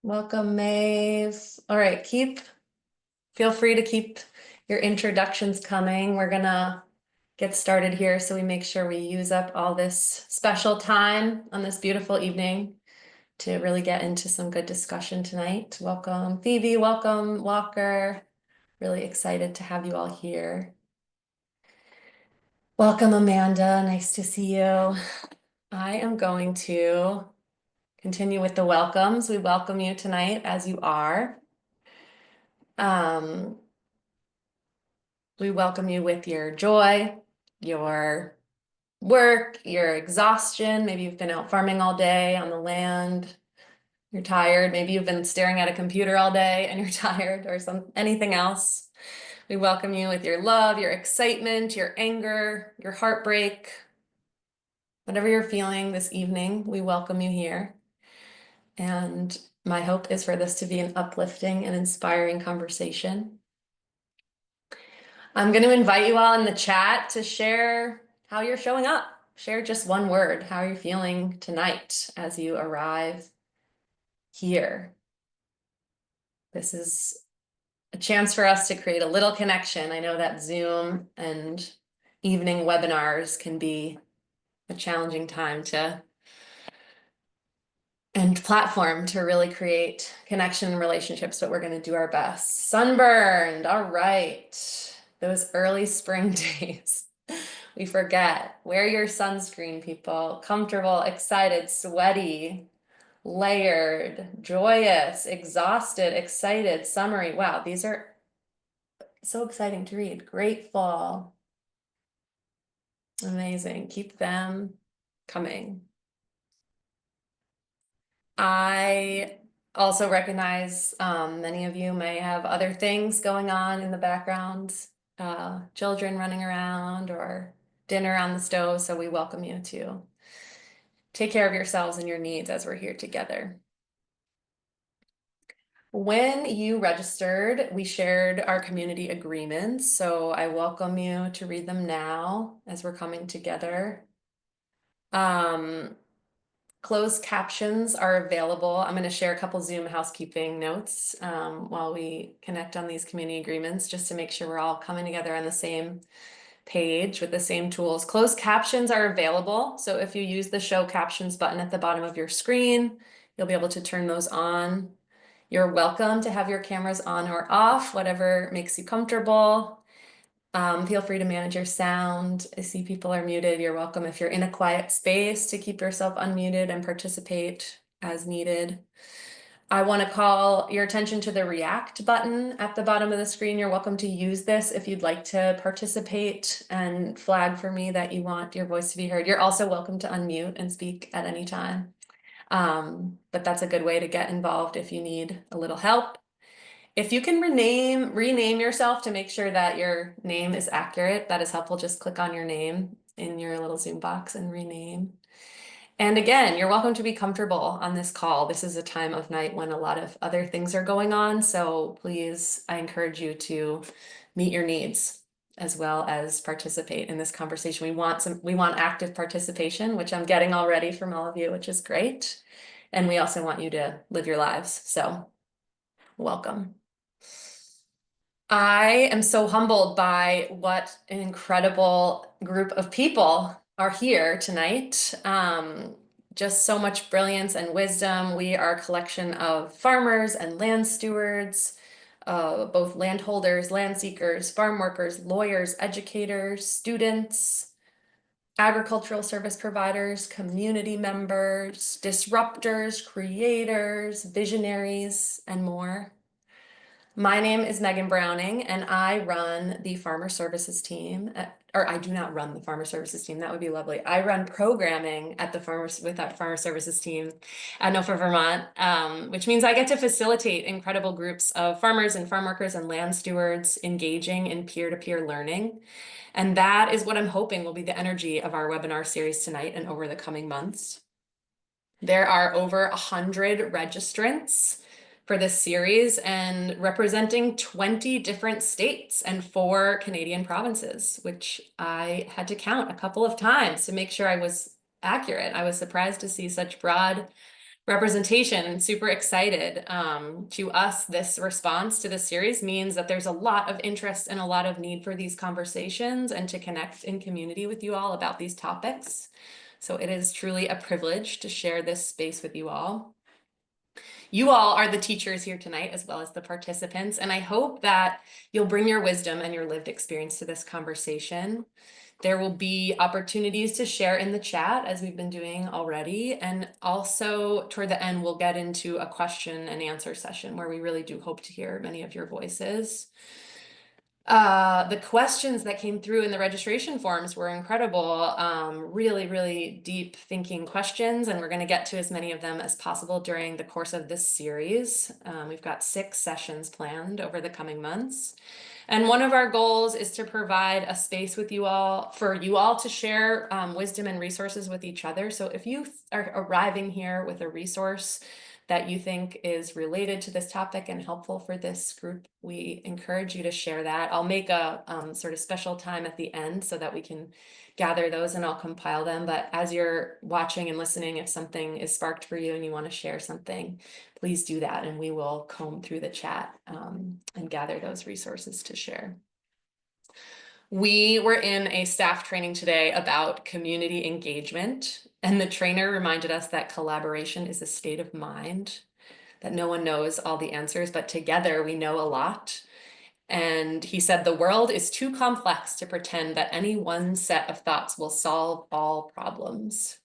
Welcome, Maeve. All right, feel free to keep your introductions coming. We're gonna get started here so we make sure we use up all this special time on this beautiful evening to really get into some good discussion tonight. Welcome, Phoebe. Welcome, Walker. Really excited to have you all here. Welcome, Amanda. Nice to see you. I am going to continue with the welcomes. We welcome you tonight as you are. We welcome you with your joy, your work, your exhaustion. Maybe you've been out farming all day on the land. You're tired. Maybe you've been staring at a computer all day and you're tired, or anything else. We welcome you with your love, your excitement, your anger, your heartbreak. Whatever you're feeling this evening, we welcome you here. And my hope is for this to be an uplifting and inspiring conversation. I'm going to invite you all in the chat to share how you're showing up. Share just one word. How are you feeling tonight as you arrive here? This is a chance for us to create a little connection. I know that Zoom and evening webinars can be a challenging time and platform to really create connection and relationships, but we're going to do our best. Sunburned. All right. Those early spring days. We forget. Wear your sunscreen, people. Comfortable, excited, sweaty, layered, joyous, exhausted, excited, summery. Wow, these are so exciting to read. Grateful. Amazing. Keep them coming. I also recognize many of you may have other things going on in the background, children running around or dinner on the stove. So we welcome you to take care of yourselves and your needs as we're here together. When you registered, we shared our community agreements. So I welcome you to read them now as we're coming together. Closed captions are available. I'm going to share a couple Zoom housekeeping notes while we connect on these community agreements, just to make sure we're all coming together on the same page with the same tools. Closed captions are available. So if you use the show captions button at the bottom of your screen, you'll be able to turn those on. You're welcome to have your cameras on or off, whatever makes you comfortable. Feel free to manage your sound. I see people are muted. You're welcome if you're in a quiet space to keep yourself unmuted and participate as needed. I want to call your attention to the react button at the bottom of the screen. You're welcome to use this if you'd like to participate and flag for me that you want your voice to be heard. You're also welcome to unmute and speak at any time. But that's a good way to get involved if you need a little help. If you can rename yourself to make sure that your name is accurate, that is helpful. Just click on your name in your little Zoom box and rename. And again, you're welcome to be comfortable on this call. This is a time of night when a lot of other things are going on. So please, I encourage you to meet your needs as well as participate in this conversation. We want active participation, which I'm getting already from all of you, which is great. And we also want you to live your lives. So welcome. I am so humbled by what an incredible group of people are here tonight. Just so much brilliance and wisdom. We are a collection of farmers and land stewards, both landholders, land seekers, farm workers, lawyers, educators, students, agricultural service providers, community members, disruptors, creators, visionaries, and more. My name is Megan Browning, and I run the Farmer Services team, or I do not run the Farmer Services team. That would be lovely. I run programming at the Farmer Services team at NOFA, Vermont, which means I get to facilitate incredible groups of farmers and farm workers and land stewards engaging in peer-to-peer learning. And that is what I'm hoping will be the energy of our webinar series tonight and over the coming months. There are over 100 registrants for this series and representing 20 different states and 4 Canadian provinces, which I had to count a couple of times to make sure I was accurate. I was surprised to see such broad representation. Super excited. To us, this response to the series means that there's a lot of interest and a lot of need for these conversations and to connect in community with you all about these topics. So it is truly a privilege to share this space with you all. You all are the teachers here tonight, as well as the participants, and I hope that you'll bring your wisdom and your lived experience to this conversation. There will be opportunities to share in the chat, as we've been doing already, and also toward the end, we'll get into a question and answer session where we really do hope to hear many of your voices. The questions that came through in the registration forms were incredible, really, really deep thinking questions, and we're going to get to as many of them as possible during the course of this series. We've got 6 sessions planned over the coming months. And one of our goals is to provide a space with you all, for you all to share wisdom and resources with each other. So if you are arriving here with a resource that you think is related to this topic and helpful for this group, we encourage you to share that. I'll make a sort of special time at the end so that we can gather those and I'll compile them. But as you're watching and listening, if something is sparked for you and you want to share something, please do that and we will comb through the chat and gather those resources to share. We were in a staff training today about community engagement, and the trainer reminded us that collaboration is a state of mind, that no one knows all the answers, but together we know a lot. And he said, the world is too complex to pretend that any one set of thoughts will solve all problems.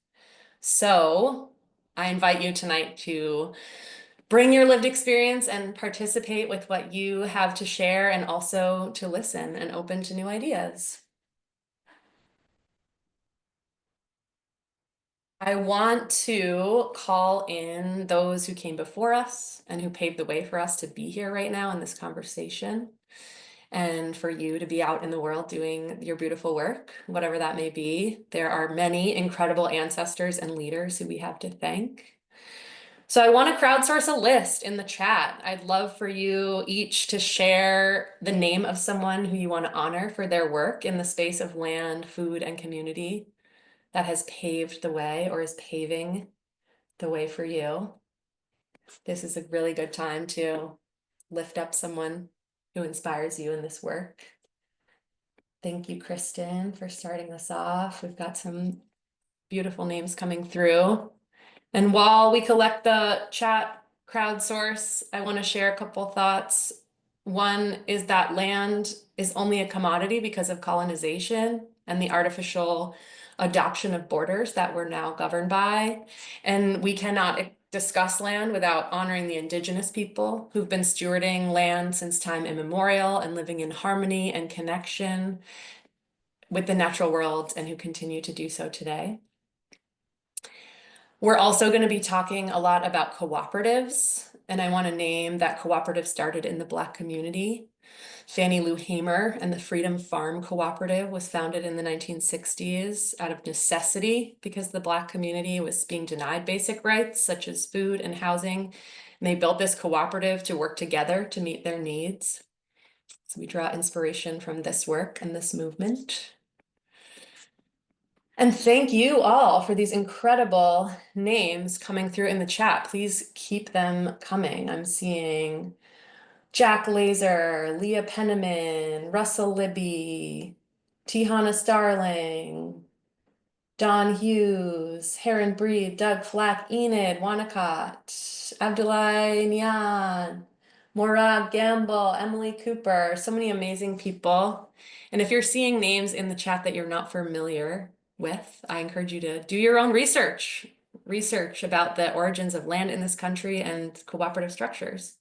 So I invite you tonight to bring your lived experience and participate with what you have to share, and also to listen and open to new ideas. I want to call in those who came before us and who paved the way for us to be here right now in this conversation, and for you to be out in the world doing your beautiful work, whatever that may be. There are many incredible ancestors and leaders who we have to thank. So I want to crowdsource a list in the chat. I'd love for you each to share the name of someone who you want to honor for their work in the space of land, food, and community that has paved the way or is paving the way for you. This is a really good time to lift up someone who inspires you in this work. Thank you, Kristen, for starting us off. We've got some beautiful names coming through. And while we collect the chat crowdsource, I want to share a couple thoughts. One is that land is only a commodity because of colonization and the artificial adoption of borders that we're now governed by. And we cannot discuss land without honoring the indigenous people who've been stewarding land since time immemorial and living in harmony and connection with the natural world, and who continue to do so today. We're also going to be talking a lot about cooperatives, and I want to name that cooperative started in the Black community. Fannie Lou Hamer and the Freedom Farm Cooperative was founded in the 1960s out of necessity because the Black community was being denied basic rights such as food and housing. And they built this cooperative to work together to meet their needs. So we draw inspiration from this work and this movement. And thank you all for these incredible names coming through in the chat. Please keep them coming. I'm seeing Jack Laser, Leah Penniman, Russell Libby, Tihana Starling, Don Hughes, Heron Breed, Doug Flack, Enid, Wanacott, Abdullah Nian, Morag Gamble, Emily Cooper, so many amazing people. And if you're seeing names in the chat that you're not familiar with, I encourage you to do your own research about the origins of land in this country and cooperative structures.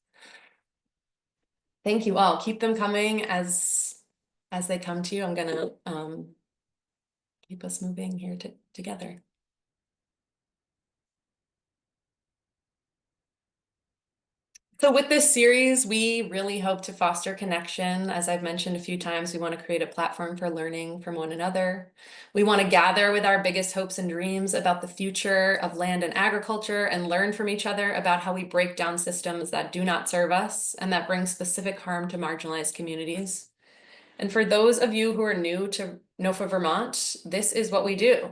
Thank you all. Keep them coming as they come to you. I'm gonna keep us moving here together. So with this series, we really hope to foster connection. As I've mentioned a few times, we want to create a platform for learning from one another. We want to gather with our biggest hopes and dreams about the future of land and agriculture and learn from each other about how we break down systems that do not serve us and that bring specific harm to marginalized communities. And for those of you who are new to NOFA Vermont, this is what we do.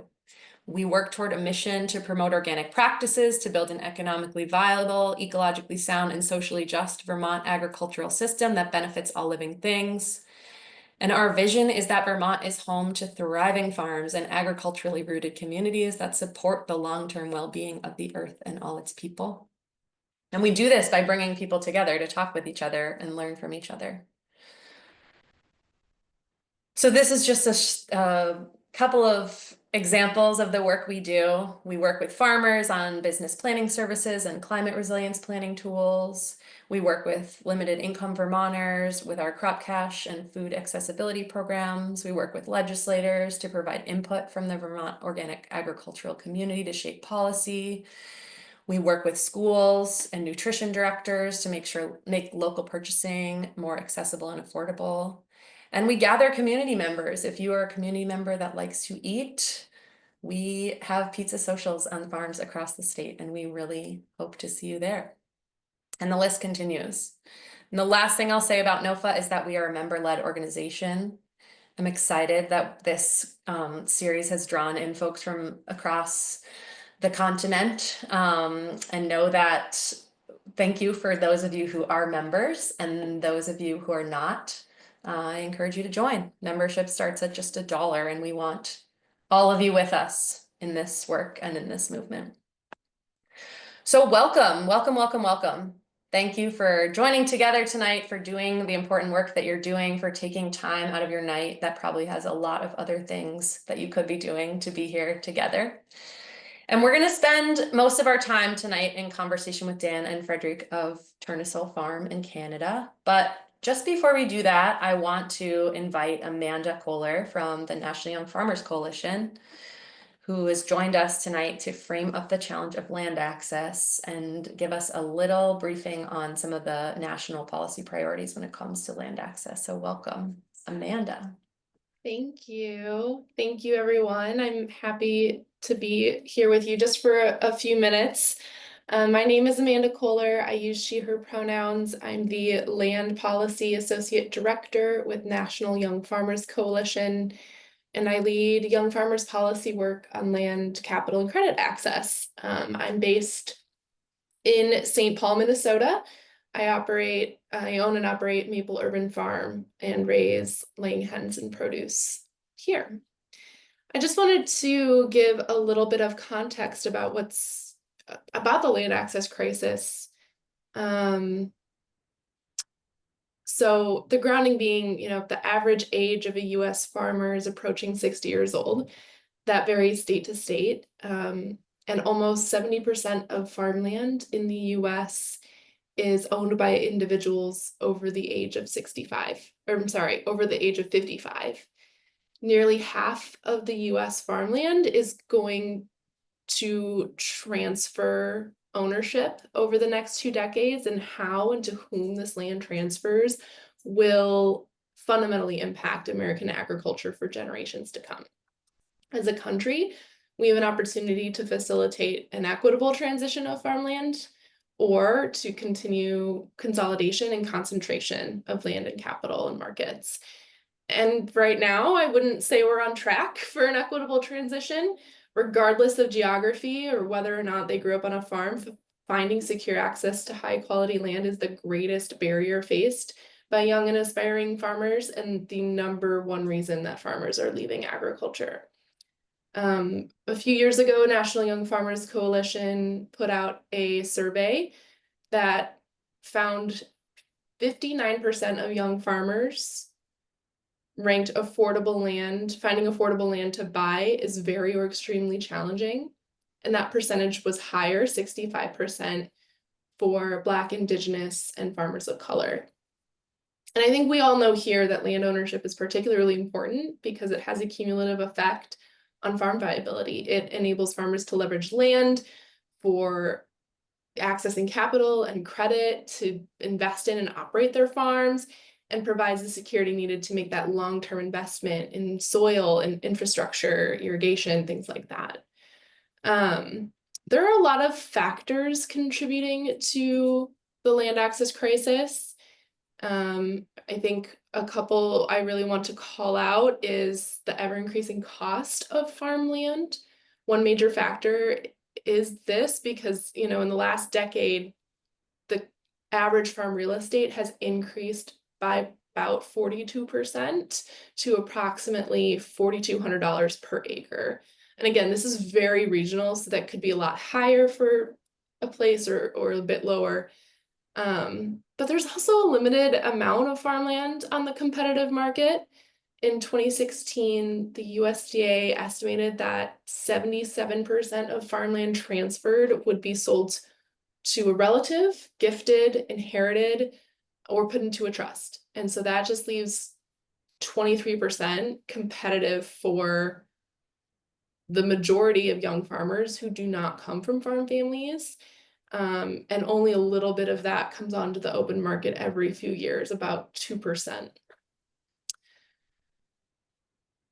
We work toward a mission to promote organic practices to build an economically viable, ecologically sound, and socially just Vermont agricultural system that benefits all living things. And our vision is that Vermont is home to thriving farms and agriculturally rooted communities that support the long-term well-being of the earth and all its people. And we do this by bringing people together to talk with each other and learn from each other. So this is just a couple of examples of the work we do. We work with farmers on business planning services and climate resilience planning tools. We work with limited income Vermonters with our crop cash and food accessibility programs. We work with legislators to provide input from the Vermont organic agricultural community to shape policy. We work with schools and nutrition directors to make local purchasing more accessible and affordable. And we gather community members. If you are a community member that likes to eat, we have pizza socials on farms across the state, and we really hope to see you there. And the list continues. And the last thing I'll say about NOFA is that we are a member-led organization. I'm excited that this series has drawn in folks from across the continent, and know that thank you for those of you who are members, and those of you who are not, I encourage you to join. Membership starts at just $1, and we want all of you with us in this work and in this movement. So welcome, welcome, welcome, welcome. Thank you for joining together tonight, for doing the important work that you're doing, for taking time out of your night that probably has a lot of other things that you could be doing to be here together. And we're going to spend most of our time tonight in conversation with Dan and Frederick of Tourne-Sol Farm in Canada. But just before we do that, I want to invite Amanda Kohler from the National Young Farmers Coalition, who has joined us tonight to frame up the challenge of land access and give us a little briefing on some of the national policy priorities when it comes to land access. So welcome, Amanda. Thank you. Thank you, everyone. I'm happy to be here with you just for a few minutes. My name is Amanda Kohler. I use she, her pronouns. I'm the Land Policy Associate Director with National Young Farmers Coalition, and I lead young farmers policy work on land, capital, and credit access. I'm based in St. Paul, Minnesota. I own and operate Maple Urban Farm and raise laying hens and produce here. I just wanted to give a little bit of context about about the land access crisis. So the grounding being, the average age of a US farmer is approaching 60 years old. That varies state to state. And almost 70% of farmland in the US is owned by individuals over the age of 65, or I'm sorry, over the age of 55. Nearly half of the US farmland is going to transfer ownership over the next 2 decades, and how and to whom this land transfers will fundamentally impact American agriculture for generations to come. As a country, we have an opportunity to facilitate an equitable transition of farmland, or to continue consolidation and concentration of land and capital and markets. And right now, I wouldn't say we're on track for an equitable transition, regardless of geography or whether or not they grew up on a farm. Finding secure access to high quality land is the greatest barrier faced by young and aspiring farmers, and the #1 reason that farmers are leaving agriculture. A few years ago, National Young Farmers Coalition put out a survey that found 59% of young farmers ranked finding affordable land to buy is very or extremely challenging. And that percentage was higher, 65%, for Black, Indigenous, and farmers of color. And I think we all know here that land ownership is particularly important because it has a cumulative effect on farm viability. It enables farmers to leverage land for accessing capital and credit to invest in and operate their farms, and provides the security needed to make that long-term investment in soil and infrastructure, irrigation, things like that. There are a lot of factors contributing to the land access crisis. I think a couple I really want to call out is the ever-increasing cost of farmland One major factor is this because, in the last decade, the average farm real estate has increased by about 42% to approximately $4,200 per acre. And again, this is very regional, so that could be a lot higher for a place or a bit lower. But there's also a limited amount of farmland on the competitive market. In 2016, the USDA estimated that 77% of farmland transferred would be sold to a relative, gifted, inherited, or put into a trust. And so that just leaves 23% competitive for the majority of young farmers who do not come from farm families. And only a little bit of that comes onto the open market every few years, about 2%.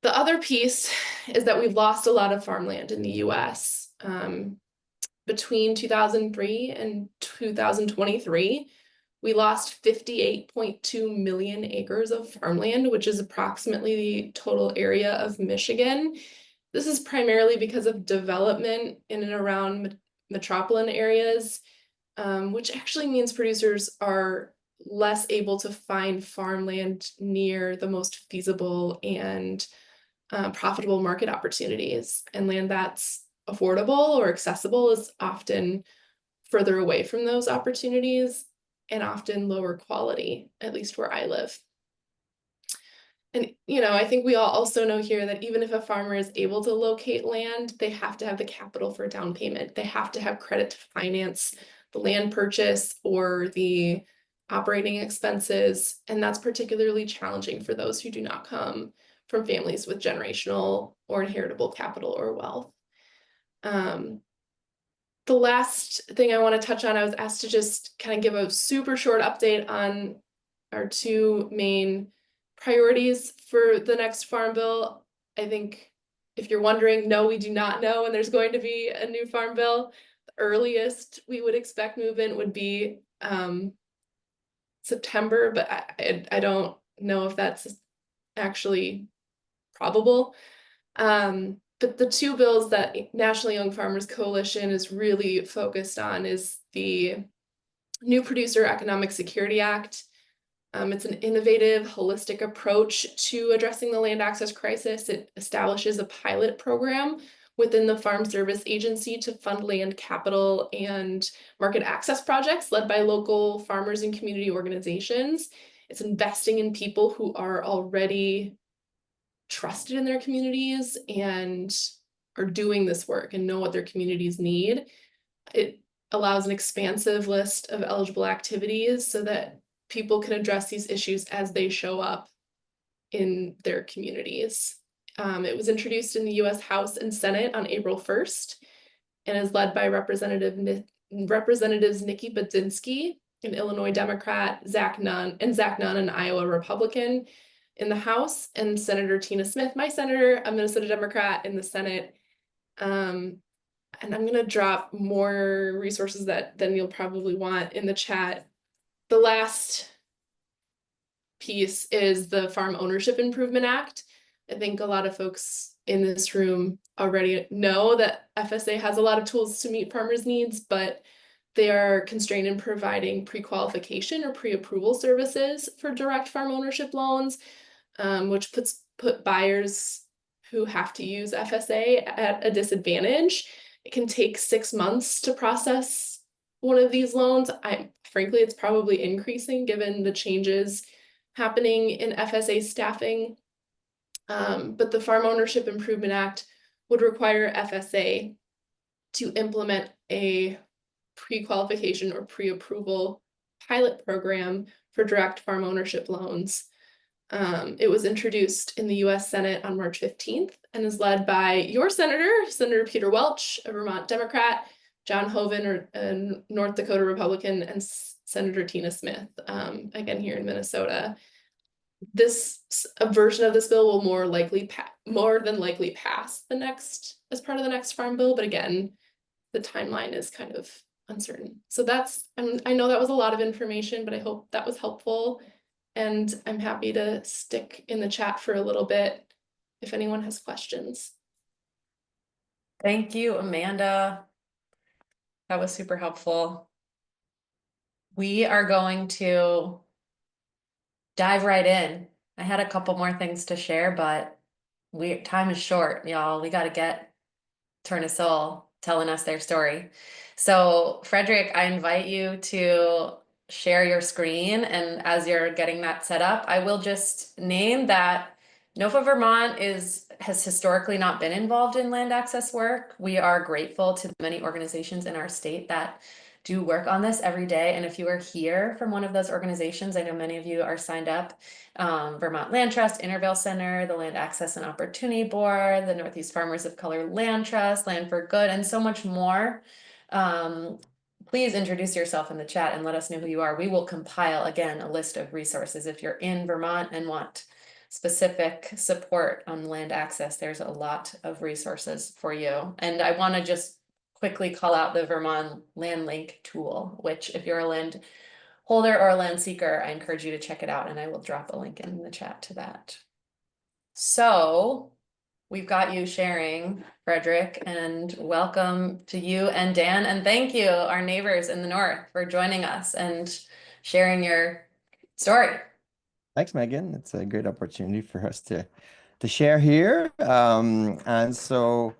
The other piece is that we've lost a lot of farmland in the US. Between 2003 and 2023, we lost 58.2 million acres of farmland, which is approximately the total area of Michigan. This is primarily because of development in and around metropolitan areas, which actually means producers are less able to find farmland near the most feasible and profitable market opportunities. And land that's affordable or accessible is often further away from those opportunities and often lower quality, at least where I live. And, I think we all also know here that even if a farmer is able to locate land, they have to have the capital for down payment. They have to have credit to finance the land purchase or the operating expenses. And that's particularly challenging for those who do not come from families with generational or inheritable capital or wealth. The last thing I want to touch on, I was asked to just kind of give a super short update on our two main priorities for the next Farm Bill. I think if you're wondering, no, we do not know when there's going to be a new Farm Bill. The earliest we would expect movement would be September, but I don't know if that's actually probable. But the two bills that National Young Farmers Coalition is really focused on is the New Producer Economic Security Act. It's an innovative, holistic approach to addressing the land access crisis. It establishes a pilot program within the Farm Service Agency to fund land capital and market access projects led by local farmers and community organizations. It's investing in people who are already trusted in their communities and are doing this work and know what their communities need. It allows an expansive list of eligible activities so that people can address these issues as they show up in their communities. It was introduced in the US House and Senate on April 1st and is led by Representatives Nikki Budzinski, an Illinois Democrat, Zach Nunn, an Iowa Republican in the House, and Senator Tina Smith, my senator, a Minnesota Democrat, in the Senate. And I'm going to drop more resources than you'll probably want in the chat. The last piece is the Farm Ownership Improvement Act. I think a lot of folks in this room already know that FSA has a lot of tools to meet farmers' needs, but they are constrained in providing pre-qualification or pre-approval services for direct farm ownership loans, which put buyers who have to use FSA at a disadvantage. It can take 6 months to process one of these loans. Frankly, it's probably increasing given the changes happening in FSA staffing. But the Farm Ownership Improvement Act would require FSA to implement a pre-qualification or pre-approval pilot program for direct farm ownership loans. It was introduced in the US Senate on March 15th and is led by your Senator Peter Welch, a Vermont Democrat, John Hoeven, a North Dakota Republican, and Senator Tina Smith, again here in Minnesota. A version of this bill will more than likely pass as part of the next Farm Bill, but again, the timeline is kind of uncertain. So I know that was a lot of information, but I hope that was helpful. And I'm happy to stick in the chat for a little bit if anyone has questions. Thank you, Amanda. That was super helpful. We are going to dive right in. I had a couple more things to share, but time is short, y'all. We got to get Tourne-Sol telling us their story. So, Frederick, I invite you to share your screen. And as you're getting that set up, I will just name that NOFA Vermont has historically not been involved in land access work. We are grateful to the many organizations in our state that do work on this every day. And if you are here from one of those organizations, I know many of you are signed up. Vermont Land Trust, Intervale Center, the Land Access and Opportunity Board, the Northeast Farmers of Color Land Trust, Land for Good, and so much more. Please introduce yourself in the chat and let us know who you are. We will compile, again, a list of resources. If you're in Vermont and want specific support on land access, there's a lot of resources for you. And I want to just quickly call out the Vermont Land Link tool, which if you're a land holder or a land seeker, I encourage you to check it out, and I will drop a link in the chat to that. So we've got you sharing, Frederick, and welcome to you and Dan, and thank you, our neighbors in the north, for joining us and sharing your story. Thanks, Megan. It's a great opportunity for us to share here. And so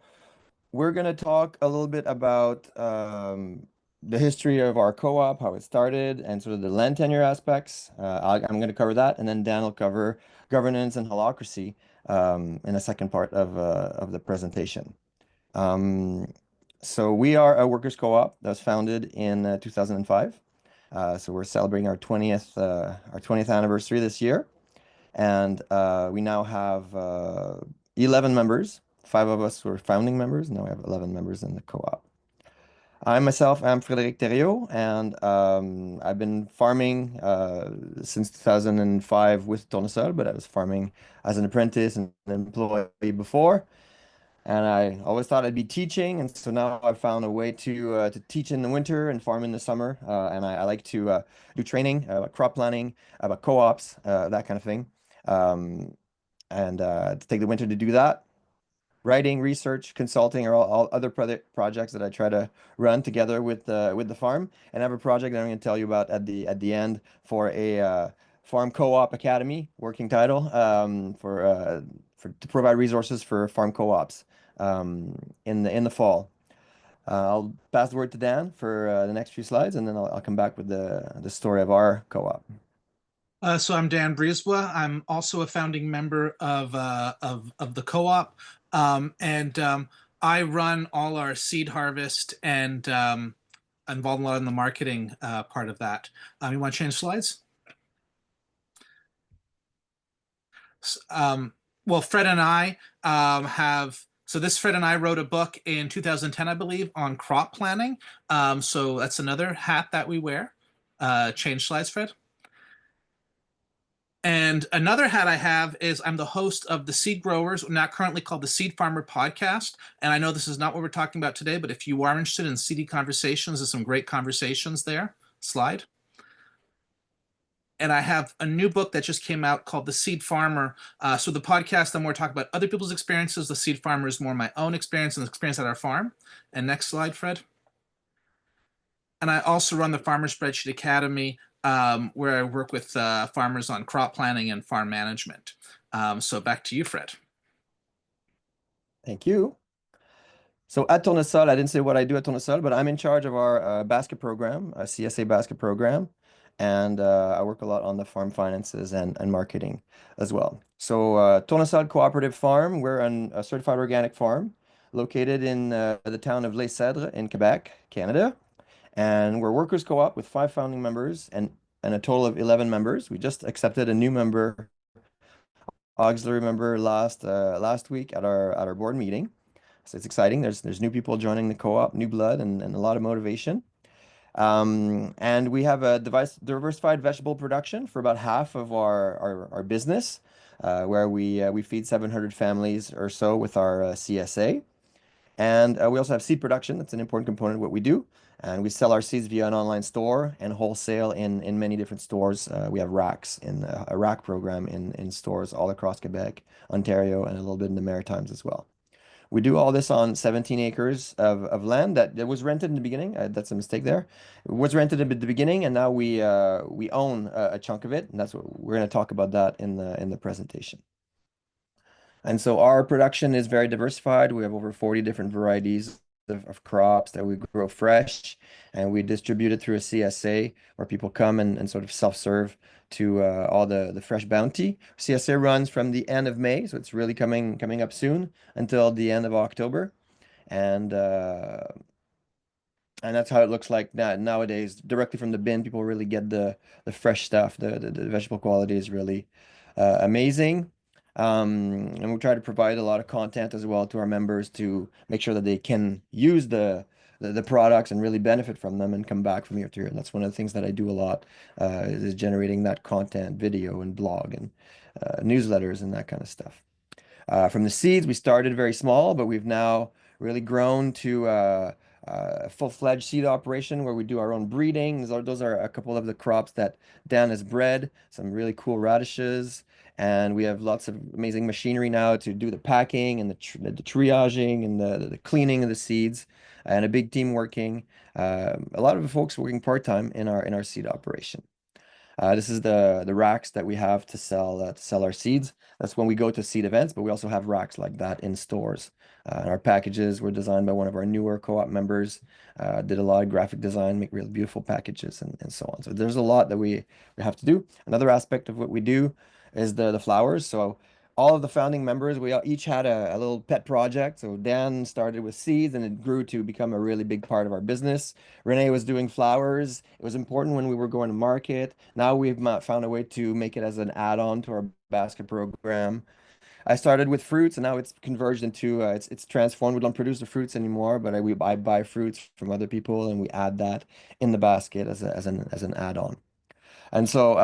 we're going to talk a little bit about the history of our co-op, how it started, and sort of the land tenure aspects. I'm going to cover that, and then Dan will cover governance and holacracy in the second part of the presentation. So we are a workers' co-op that was founded in 2005. So we're celebrating our 20th anniversary this year. And we now have 11 members. 5 of us were founding members. Now we have 11 members in the co-op. I myself am Frédéric Thériault, and I've been farming since 2005 with Tourne-Sol, but I was farming as an apprentice and an employee before. And I always thought I'd be teaching, and so now I've found a way to teach in the winter and farm in the summer. And I like to do training about crop planning, about co-ops, that kind of thing. And to take the winter to do that. Writing, research, consulting are all other projects that I try to run together with the farm. And I have a project that I'm going to tell you about at the end for a farm co-op academy, working title, to provide resources for farm co-ops in the fall. I'll pass the word to Dan for the next few slides, and then I'll come back with the story of our co-op. So I'm Dan Brieswa. I'm also a founding member of the co-op, and I run all our seed harvest and involved a lot in the marketing part of that. You want to change slides? Well, Fred and I Fred and I wrote a book in 2010, I believe, on crop planning. So that's another hat that we wear. Change slides, Fred. And another hat I have is I'm the host of the Seed Growers, not currently called the Seed Farmer Podcast. And I know this is not what we're talking about today, but if you are interested in seedy conversations, there's some great conversations there. Slide. And I have a new book that just came out called The Seed Farmer. So the podcast, I'm more talking about other people's experiences. The Seed Farmer is more my own experience and the experience at our farm. And next slide, Fred. And I also run the Farmer Spreadsheet Academy, where I work with farmers on crop planning and farm management. So back to you, Fred. Thank you. So at Tourne-Sol, I didn't say what I do at Tourne-Sol, but I'm in charge of our basket program, a CSA basket program. And I work a lot on the farm finances and marketing as well. So Tourne-Sol Cooperative Farm, we're a certified organic farm located in the town of Les Cèdres in Quebec, Canada. And we're workers co-op with 5 founding members and a total of 11 members. We just accepted a new member, auxiliary member last week at our board meeting. So it's exciting. There's new people joining the co-op, new blood, and a lot of motivation. And we have a diversified vegetable production for about half of our business, where we feed 700 families or so with our CSA. And we also have seed production. That's an important component of what we do. And we sell our seeds via an online store and wholesale in many different stores. We have racks a rack program in stores all across Quebec, Ontario, and a little bit in the Maritimes as well. We do all this on 17 acres of land that was rented in the beginning. That's a mistake there. It was rented at the beginning, and now we own a chunk of it, and that's what we're going to talk about that in the presentation. And so our production is very diversified. We have over 40 different varieties of crops that we grow fresh, and we distribute it through a CSA where people come and sort of self-serve to all the fresh bounty. CSA runs from the end of May, so it's really coming up soon until the end of October. And that's how it looks like nowadays. Directly from the bin, people really get the fresh stuff. The vegetable quality is really amazing. And we try to provide a lot of content as well to our members to make sure that they can use the products and really benefit from them and come back from year to year. And that's one of the things that I do a lot, is generating that content, video and blog and newsletters and that kind of stuff. From the seeds, we started very small, but we've now really grown to a full-fledged seed operation where we do our own breeding. Those are a couple of the crops that Dan has bred, some really cool radishes, and we have lots of amazing machinery now to do the packing and the triaging and the cleaning of the seeds, and a big team working. A lot of the folks working part-time in our seed operation. This is the racks that we have to sell our seeds. That's when we go to seed events, but we also have racks like that in stores. And our packages were designed by one of our newer co-op members. Did a lot of graphic design, make really beautiful packages and so on. So there's a lot that we have to do. Another aspect of what we do is the flowers. So all of the founding members, we all each had a little pet project. So Dan started with seeds and it grew to become a really big part of our business. Renee was doing flowers. It was important when we were going to market. Now we've found a way to make it as an add-on to our basket program. I started with fruits and now it's converged into, it's transformed. We don't produce the fruits anymore, but I buy fruits from other people and we add that in the basket as an add-on. And so,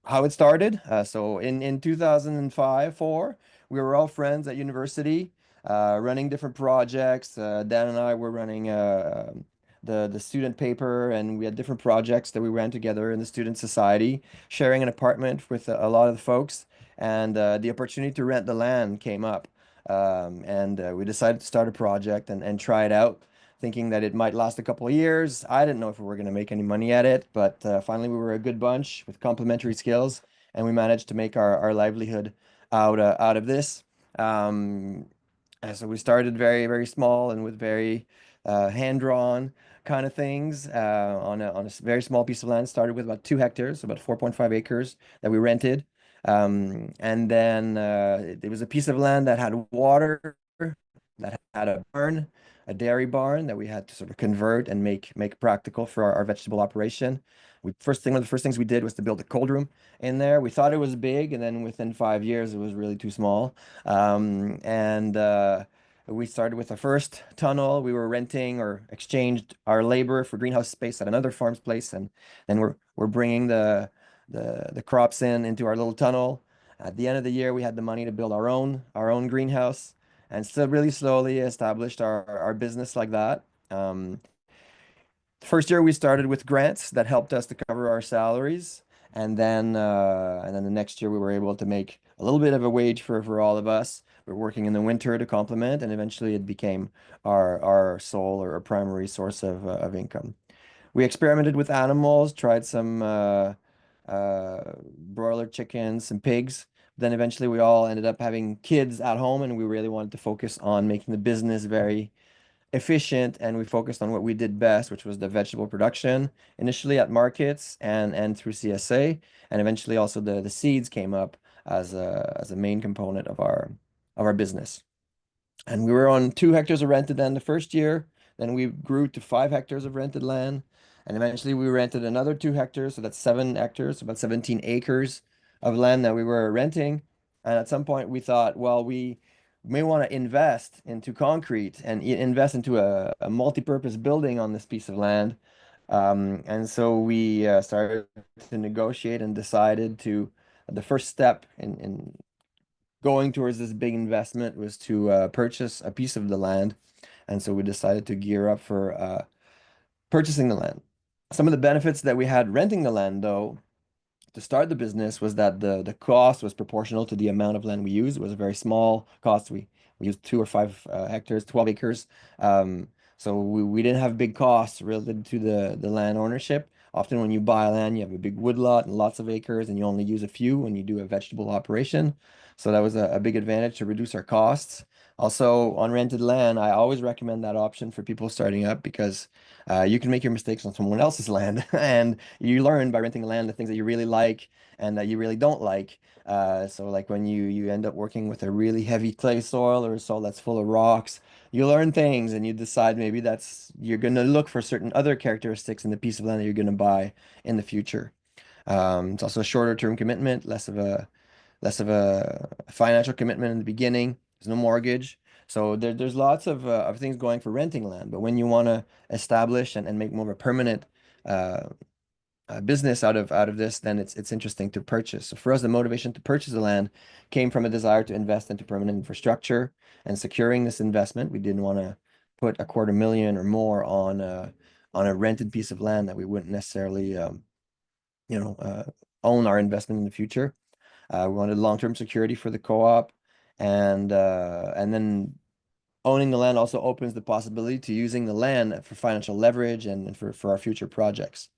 how it started. So in 2005, 4, we were all friends at university, running different projects. Dan and I were running the student paper, and we had different projects that we ran together in the student society, sharing an apartment with a lot of the folks. And the opportunity to rent the land came up. And we decided to start a project and try it out, thinking that it might last a couple of years. I didn't know if we were going to make any money at it, but finally we were a good bunch with complementary skills, and we managed to make our livelihood out of this. And so we started very, very small and with very hand-drawn kind of things on a very small piece of land. Started with about 2 hectares, so about 4.5 acres that we rented. And then it was a piece of land that had water, that had a barn, a dairy barn that we had to sort of convert and make practical for our vegetable operation. One of the first things we did was to build a cold room in there. We thought it was big, and then within 5 years, it was really too small. And we started with the first tunnel. We were renting or exchanged our labor for greenhouse space at another farm's place, and then we're bringing the crops into our little tunnel. At the end of the year, we had the money to build our own greenhouse, and still really slowly established our business like that. First year we started with grants that helped us to cover our salaries, and then the next year we were able to make a little bit of a wage for all of us. We're working in the winter to complement, and eventually it became our sole or primary source of income. We experimented with animals, tried some broiler chickens, some pigs. Then eventually we all ended up having kids at home, and we really wanted to focus on making the business very efficient, and we focused on what we did best, which was the vegetable production, initially at markets and through CSA, and eventually also the seeds came up as a main component of our business. And we were on 2 hectares of rented land the first year, then we grew to 5 hectares of rented land, and eventually we rented another 2 hectares, so that's 7 hectares, so about 17 acres of land that we were renting. And at some point we thought, well, we may want to invest into concrete and invest into a multi-purpose building on this piece of land. And so we started to negotiate and decided the first step in going towards this big investment was to purchase a piece of the land. And so we decided to gear up for purchasing the land. Some of the benefits that we had renting the land, though, to start the business was that the cost was proportional to the amount of land we used. It was a very small cost. We We used 2 or 5 hectares, 12 acres. So we didn't have big costs related to the land ownership. Often when you buy land, you have a big woodlot and lots of acres, and you only use a few when you do a vegetable operation. So that was a big advantage to reduce our costs. Also, on rented land, I always recommend that option for people starting up because you can make your mistakes on someone else's land, and you learn by renting land the things that you really like and that you really don't like. So like when you end up working with a really heavy clay soil or a soil that's full of rocks, you learn things and you decide maybe you're going to look for certain other characteristics in the piece of land that you're going to buy in the future. It's also a shorter term commitment, less of a financial commitment in the beginning. There's no mortgage. So there's lots of things going for renting land. But when you want to establish and make more of a permanent uh, business out of this, then it's interesting to purchase. So for us, the motivation to purchase the land came from a desire to invest into permanent infrastructure and securing this investment. We didn't want to put $250,000 or more on a rented piece of land that we wouldn't necessarily own our investment in the future. We wanted long-term security for the co-op, and then owning the land also opens the possibility to using the land for financial leverage and for our future projects.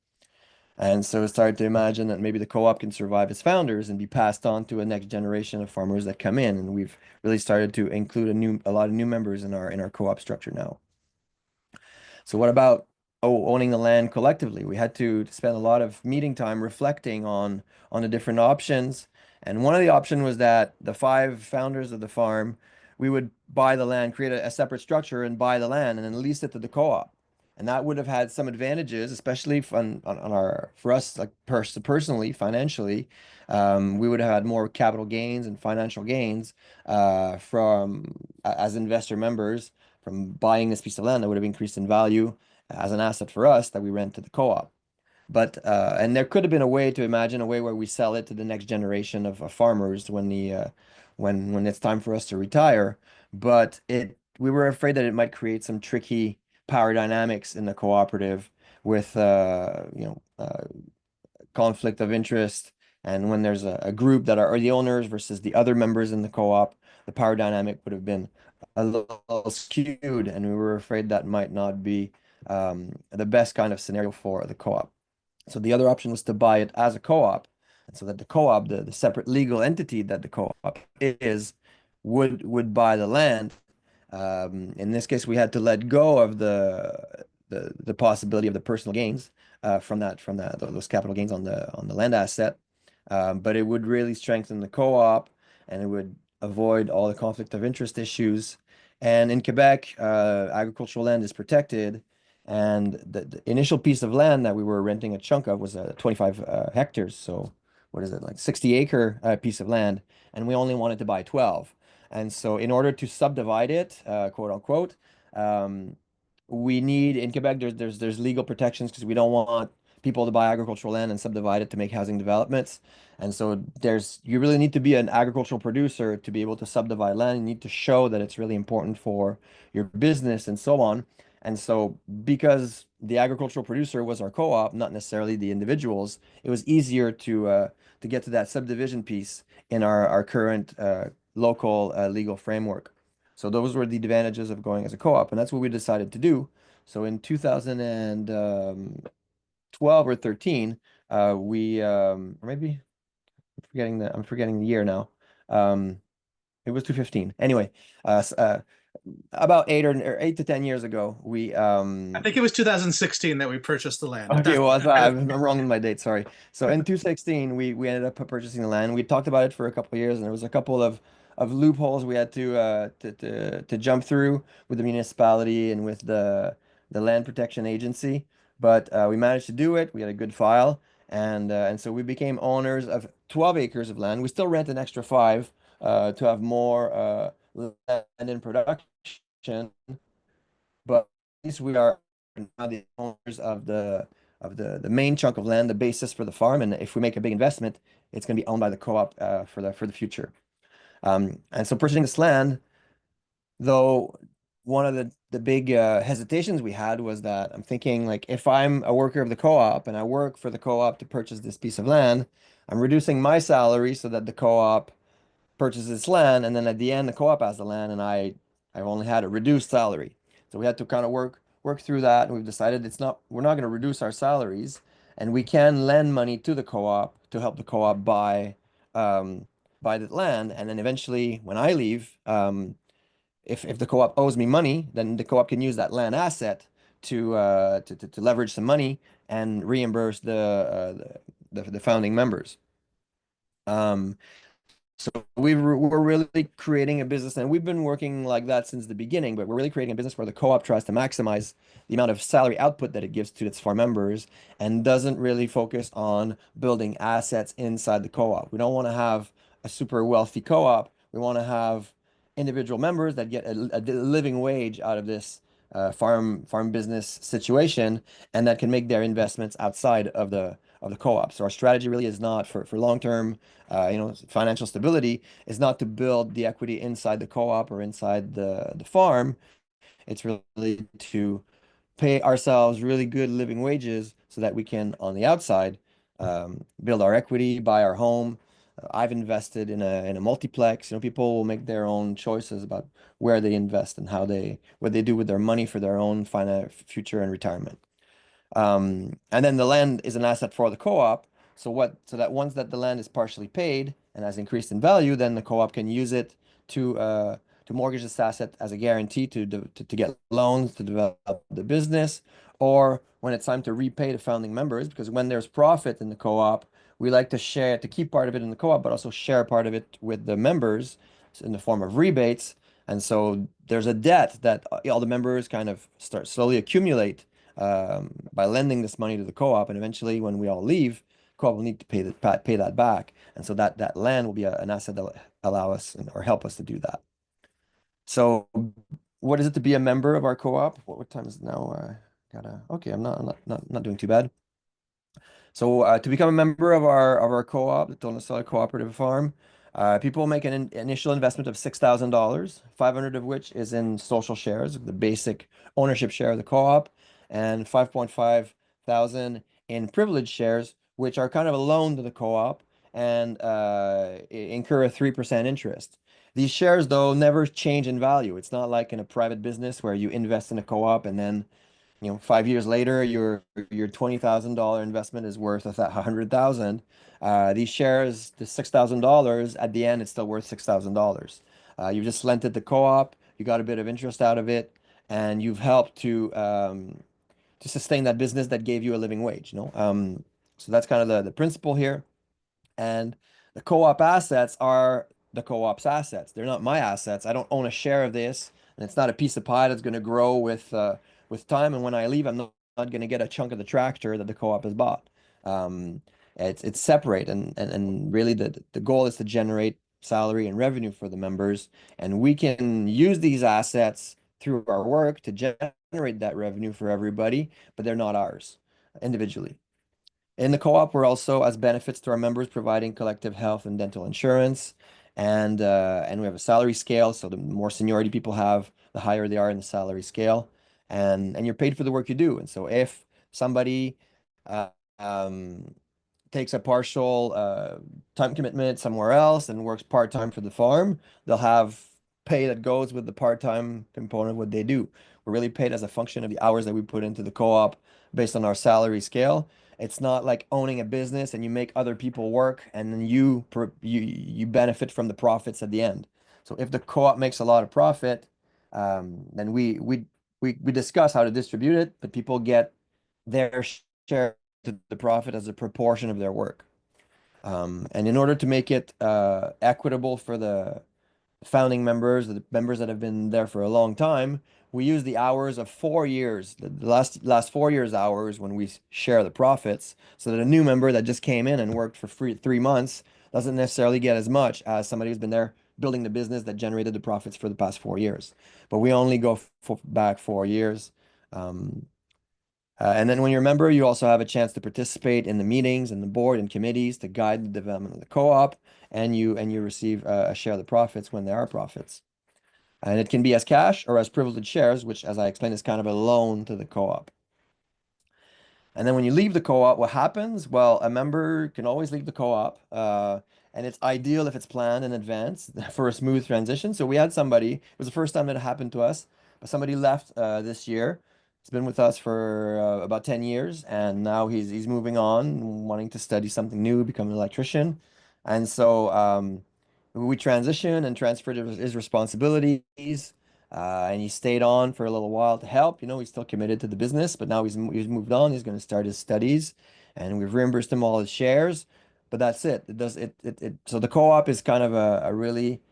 And so I started to imagine that maybe the co-op can survive its founders and be passed on to a next generation of farmers that come in. And we've really started to include a lot of new members in our co-op structure now. So what about owning the land collectively? We had to spend a lot of meeting time reflecting on the different options. And one of the options was that the 5 founders of the farm, we would buy the land, create a separate structure and buy the land and then lease it to the co-op. And that would have had some advantages, especially for us, like personally, financially. We would have had more capital gains and financial gains as investor members from buying this piece of land that would have increased in value as an asset for us that we rent to the co-op. But and there could have been a way to imagine a way where we sell it to the next generation of farmers when it's time for us to retire. But we were afraid that it might create some tricky power dynamics in the cooperative with conflict of interest. And when there's a group that are the owners versus the other members in the co-op, the power dynamic would have been a little skewed, and we were afraid that might not be the best kind of scenario for the co-op. So the other option was to buy it as a co-op, and so that the co-op, the separate legal entity that the co-op is, would buy the land. In this case, we had to let go of the possibility of the personal gains from those capital gains on the land asset, but it would really strengthen the co-op, and it would avoid all the conflict of interest issues. And in Quebec, agricultural land is protected, and the initial piece of land that we were renting a chunk of was 25 hectares. So what is it, like 60-acre piece of land, and we only wanted to buy 12. And so in order to subdivide it, quote unquote, we need in Quebec there's legal protections because we don't want people to buy agricultural land and subdivide it to make housing developments. And so you really need to be an agricultural producer to be able to subdivide land. You need to show that it's really important for your business and so on. And so because the agricultural producer was our co-op, not necessarily the individuals, it was easier to get to that subdivision piece in our current local legal framework. So those were the advantages of going as a co-op, and that's what we decided to do. So in 2012 or 13, or maybe I'm forgetting the year now. It was 2015. Anyway, about 8 to 10 years ago, I think it was 2016 that we purchased the land. Okay, well, I'm wrong with my date, sorry. So in 2016, we ended up purchasing the land. We talked about it for a couple of years, and there was a couple of loopholes we had to jump through with the municipality and with the land protection agency. But we managed to do it. We had a good file, and so we became owners of 12 acres of land. We still rent an extra 5 to have more land in production, but at least we are now the owners of the main chunk of land, the basis for the farm. And if we make a big investment, it's going to be owned by the co-op for the future. And so purchasing this land, though, one of the big hesitations we had was that I'm thinking, like, if I'm a worker of the co-op and I work for the co-op to purchase this piece of land, I'm reducing my salary so that the co-op purchases its land, and then at the end, the co-op has the land, and I've only had a reduced salary. So we had to kind of work through that, and we've decided we're not going to reduce our salaries, and we can lend money to the co-op to help the co-op buy the land, and then eventually, when I leave, if the co-op owes me money, then the co-op can use that land asset to leverage some money and reimburse the founding members. So we're really creating a business, and we've been working like that since the beginning, but we're really creating a business where the co-op tries to maximize the amount of salary output that it gives to its farm members and doesn't really focus on building assets inside the co-op. We don't want to have a super wealthy co-op. We want to have individual members that get a living wage out of this farm business situation, and that can make their investments outside of the co-op. So our strategy really is not for long-term financial stability, is not to build the equity inside the co-op or inside the farm. It's really to pay ourselves really good living wages so that we can, on the outside, build our equity, buy our home. I've invested in a multiplex. People will make their own choices about where they invest and what they do with their money for their own future and retirement. And then the land is an asset for the co-op. So that once that the land is partially paid and has increased in value, then the co-op can use it to mortgage this asset as a guarantee to get loans to develop the business, or when it's time to repay the founding members, because when there's profit in the co-op, we like to keep part of it in the co-op, but also share part of it with the members in the form of rebates. And so there's a debt that all the members kind of start slowly accumulate by lending this money to the co-op, and eventually, when we all leave, co-op will need to pay that back, and so that land will be an asset that will allow us or help us to do that. So, what is it to be a member of our co-op? What time is it now? Okay, I'm not doing too bad. So, to become a member of our co-op, the Tourne-Sol Cooperative Farm, people make an initial investment of $6,000, 500 of which is in social shares, the basic ownership share of the co-op, and 5.5 thousand in privileged shares, which are kind of a loan to the co-op and incur a 3% interest. These shares, though, never change in value. It's not like in a private business where you invest in a co-op and then 5 years later, your $20,000 investment is worth $100,000. These shares, the $6,000 at the end, it's still worth $6,000. You've just lent it to co-op, you got a bit of interest out of it, and you've helped to sustain that business that gave you a living wage. So that's kind of the principle here. And the co-op assets are the co-op's assets. They're not my assets. I don't own a share of this, and it's not a piece of pie that's going to grow with time. And when I leave, I'm not going to get a chunk of the tractor that the co-op has bought. It's separate, and really the goal is to generate salary and revenue for the members, and we can use these assets through our work to generate that revenue for everybody, but they're not ours individually. In the co-op, we're also, as benefits to our members, providing collective health and dental insurance, and we have a salary scale. So the more seniority people have, the higher they are in the salary scale, and you're paid for the work you do. And so if somebody takes a partial time commitment somewhere else and works part-time for the farm, they'll have pay that goes with the part-time component of what they do. We're really paid as a function of the hours that we put into the co-op based on our salary scale. It's not like owning a business and you make other people work and then you benefit from the profits at the end. So if the co-op makes a lot of profit, then we discuss how to distribute it, but people get their share to the profit as a proportion of their work. And in order to make it equitable for the founding members, the members that have been there for a long time, we use the hours of 4 years, the last 4 years hours when we share the profits, so that a new member that just came in and worked for 3 months doesn't necessarily get as much as somebody who's been there building the business that generated the profits for the past 4 years. But we only go back 4 years. And then when you're a member, you also have a chance to participate in the meetings and the board and committees to guide the development of the co-op, and you receive a share of the profits when there are profits. And it can be as cash or as privileged shares, which, as I explained, is kind of a loan to the co-op. And then when you leave the co-op, what happens? Well, a member can always leave the co-op. and it's ideal if it's planned in advance for a smooth transition. So we had somebody, it was the first time that it happened to us, but somebody left this year. He's been with us for about 10 years, and now he's moving on, wanting to study something new, become an electrician. And so we transitioned and transferred his responsibilities. And he stayed on for a little while to help. You know, he's still committed to the business, but now he's moved on. He's going to start his studies, and we've reimbursed him all his shares. But that's it. It does it. So the co-op is kind of a really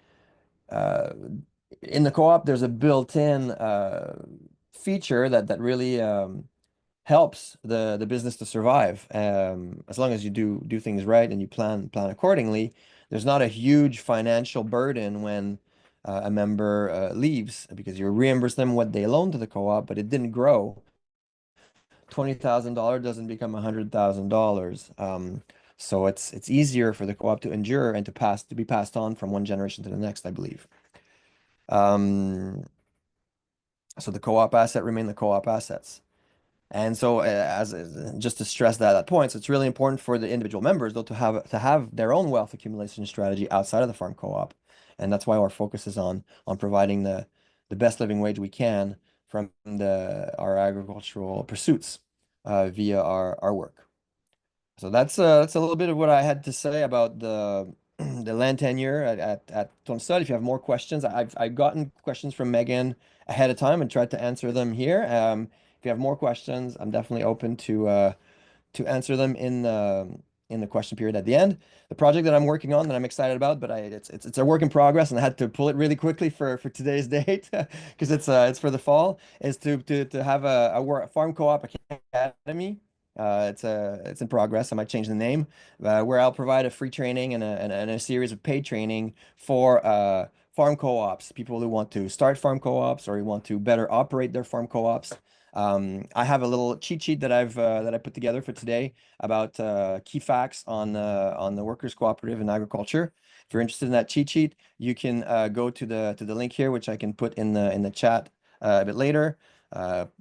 uh, in the co-op. There's a built-in feature that really helps the business to survive. As long as you do things right and you plan accordingly, there's not a huge financial burden when a member leaves, because you reimburse them what they loaned to the co-op, but it didn't grow. $20,000 doesn't become $100,000. So it's easier for the co-op to endure and to be passed on from one generation to the next, I believe. So the co-op asset remain the co-op assets. And so, just to stress that point, so it's really important for the individual members, though, to have their own wealth accumulation strategy outside of the farm co-op, and that's why our focus is on providing the best living wage we can from our agricultural pursuits via our work. So that's a little bit of what I had to say about the the land tenure at Tourne-Sol. If you have more questions, I've gotten questions from Megan ahead of time and tried to answer them here. If you have more questions, I'm definitely open to answer them in the question period at the end. The project that I'm working on that I'm excited about, but it's a work in progress, and I had to pull it really quickly for today's date because it's for the fall, is to have a farm co-op academy. It's in progress. I might change the name, where I'll provide a free training and a series of paid training for farm co-ops, people who want to start farm co-ops or who want to better operate their farm co-ops. I have a little cheat sheet that I put together for today about key facts on the workers' cooperative in agriculture. If you're interested in that cheat sheet, you can go to the link here, which I can put in the chat a bit later.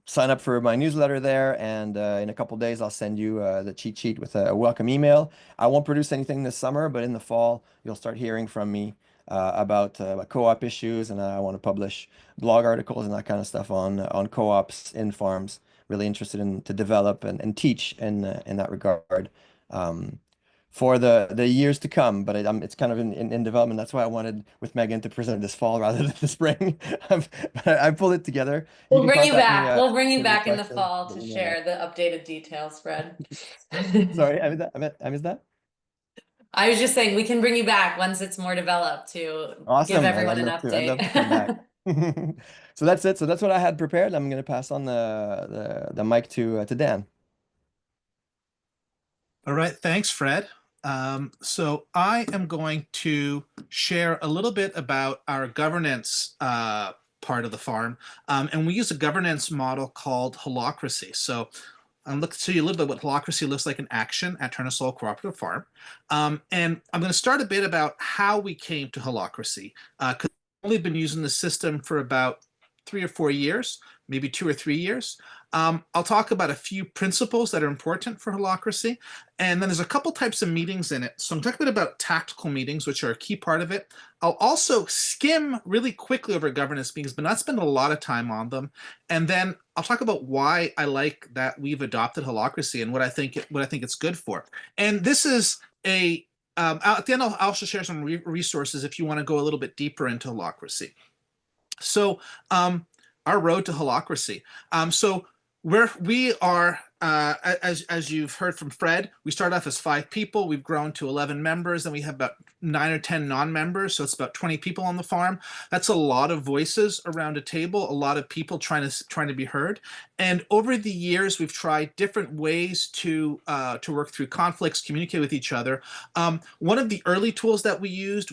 Sign up for my newsletter there, and in a couple days I'll send you the cheat sheet with a welcome email. I won't produce anything this summer, but in the fall you'll start hearing from me about co-op issues, and I want to publish blog articles and that kind of stuff on co-ops in farms. Really interested in to develop and teach in that regard for the years to come. But it's kind of in development. That's why I wanted with Megan to present this fall rather than the spring. I pulled it together. We'll can bring you contact me, back. We'll bring you with your back in the questions, fall the to email. share the updated details, Fred. Sorry, I missed that. I was just saying we can bring you back once it's more developed to give Awesome. everyone an I'd love to update. come back. So that's it. So that's what I had prepared. I'm going to pass on the mic to Dan. All right, thanks, Fred. So I am going to share a little bit about our governance part of the farm. And we use a governance model called holacracy. So I'm looking to show you a little bit what holacracy looks like in action at Tourne-Sol Cooperative Farm. And I'm going to start a bit about how we came to holacracy, because we've only been using the system for about 3 or 4 years, maybe 2 or 3 years. I'll talk about a few principles that are important for holacracy, and then there's a couple types of meetings in it. So I'm talking a bit about tactical meetings, which are a key part of it. I'll also skim really quickly over governance meetings, but not spend a lot of time on them. And then I'll talk about why I like that we've adopted holacracy and what I think it's good for. And this is at the end, I'll also share some resources if you want to go a little bit deeper into holacracy. So our road to holacracy. So we are, as you've heard from Fred, we started off as 5 people. We've grown to 11 members, and we have about 9 or 10 non-members. So it's about 20 people on the farm. That's a lot of voices around a table, a lot of people trying to be heard. And over the years, we've tried different ways to work through conflicts, communicate with each other. One of the early tools that we used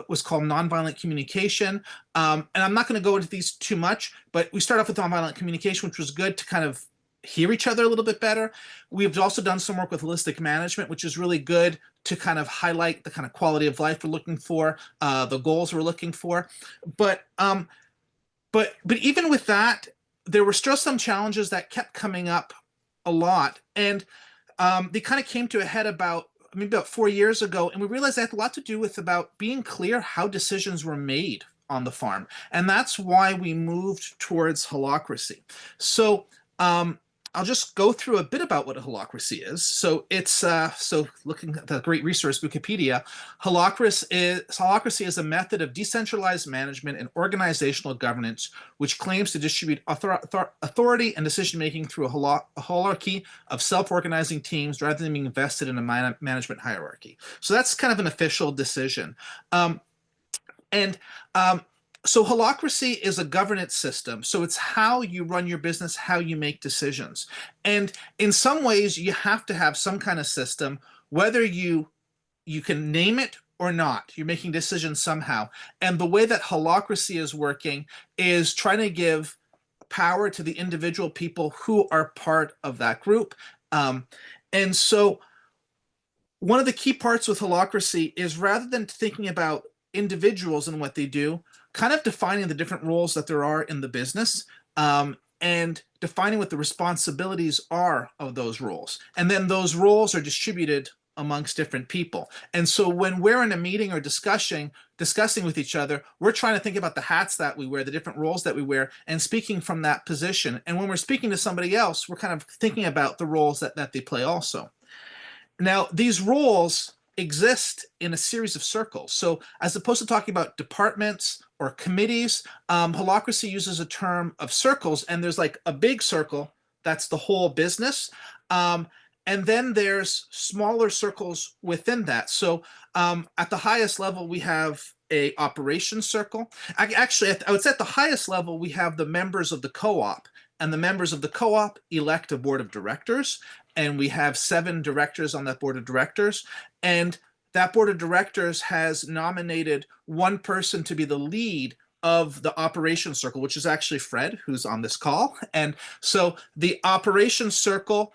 was called nonviolent communication. And I'm not going to go into these too much, but we started off with nonviolent communication, which was good to kind of hear each other a little bit better. We've also done some work with holistic management, which is really good to kind of highlight the kind of quality of life we're looking for, the goals we're looking for. But even with that, there were still some challenges that kept coming up a lot, and they kind of came to a head about maybe about 4 years ago, and we realized that had a lot to do with about being clear how decisions were made on the farm. And that's why we moved towards holacracy. So I'll just go through a bit about what a holacracy is. So it's so looking at the great resource Wikipedia, holacracy is a method of decentralized management and organizational governance which claims to distribute authority and decision making through a hierarchy of self-organizing teams rather than being invested in a management hierarchy. So that's kind of an official decision. So holacracy is a governance system. So it's how you run your business, how you make decisions. And in some ways, you have to have some kind of system, whether you can name it or not. You're making decisions somehow. And the way that holacracy is working is trying to give power to the individual people who are part of that group. And so one of the key parts with holacracy is, rather than thinking about individuals and what they do, kind of defining the different roles that there are in the business, and defining what the responsibilities are of those roles. And then those roles are distributed amongst different people. And so when we're in a meeting or discussing with each other, we're trying to think about the hats that we wear, the different roles that we wear, and speaking from that position. And when we're speaking to somebody else, we're kind of thinking about the roles that they play also. Now, these roles exist in a series of circles. So as opposed to talking about departments or committees, holacracy uses a term of circles, and there's like a big circle, that's the whole business. And then there's smaller circles within that. So at the highest level, we have a operations circle. Actually, I would say at the highest level, we have the members of the co-op, and the members of the co-op elect a board of directors. And we have 7 directors on that board of directors. And that board of directors has nominated one person to be the lead of the operations circle, which is actually Fred, who's on this call. And so the operations circle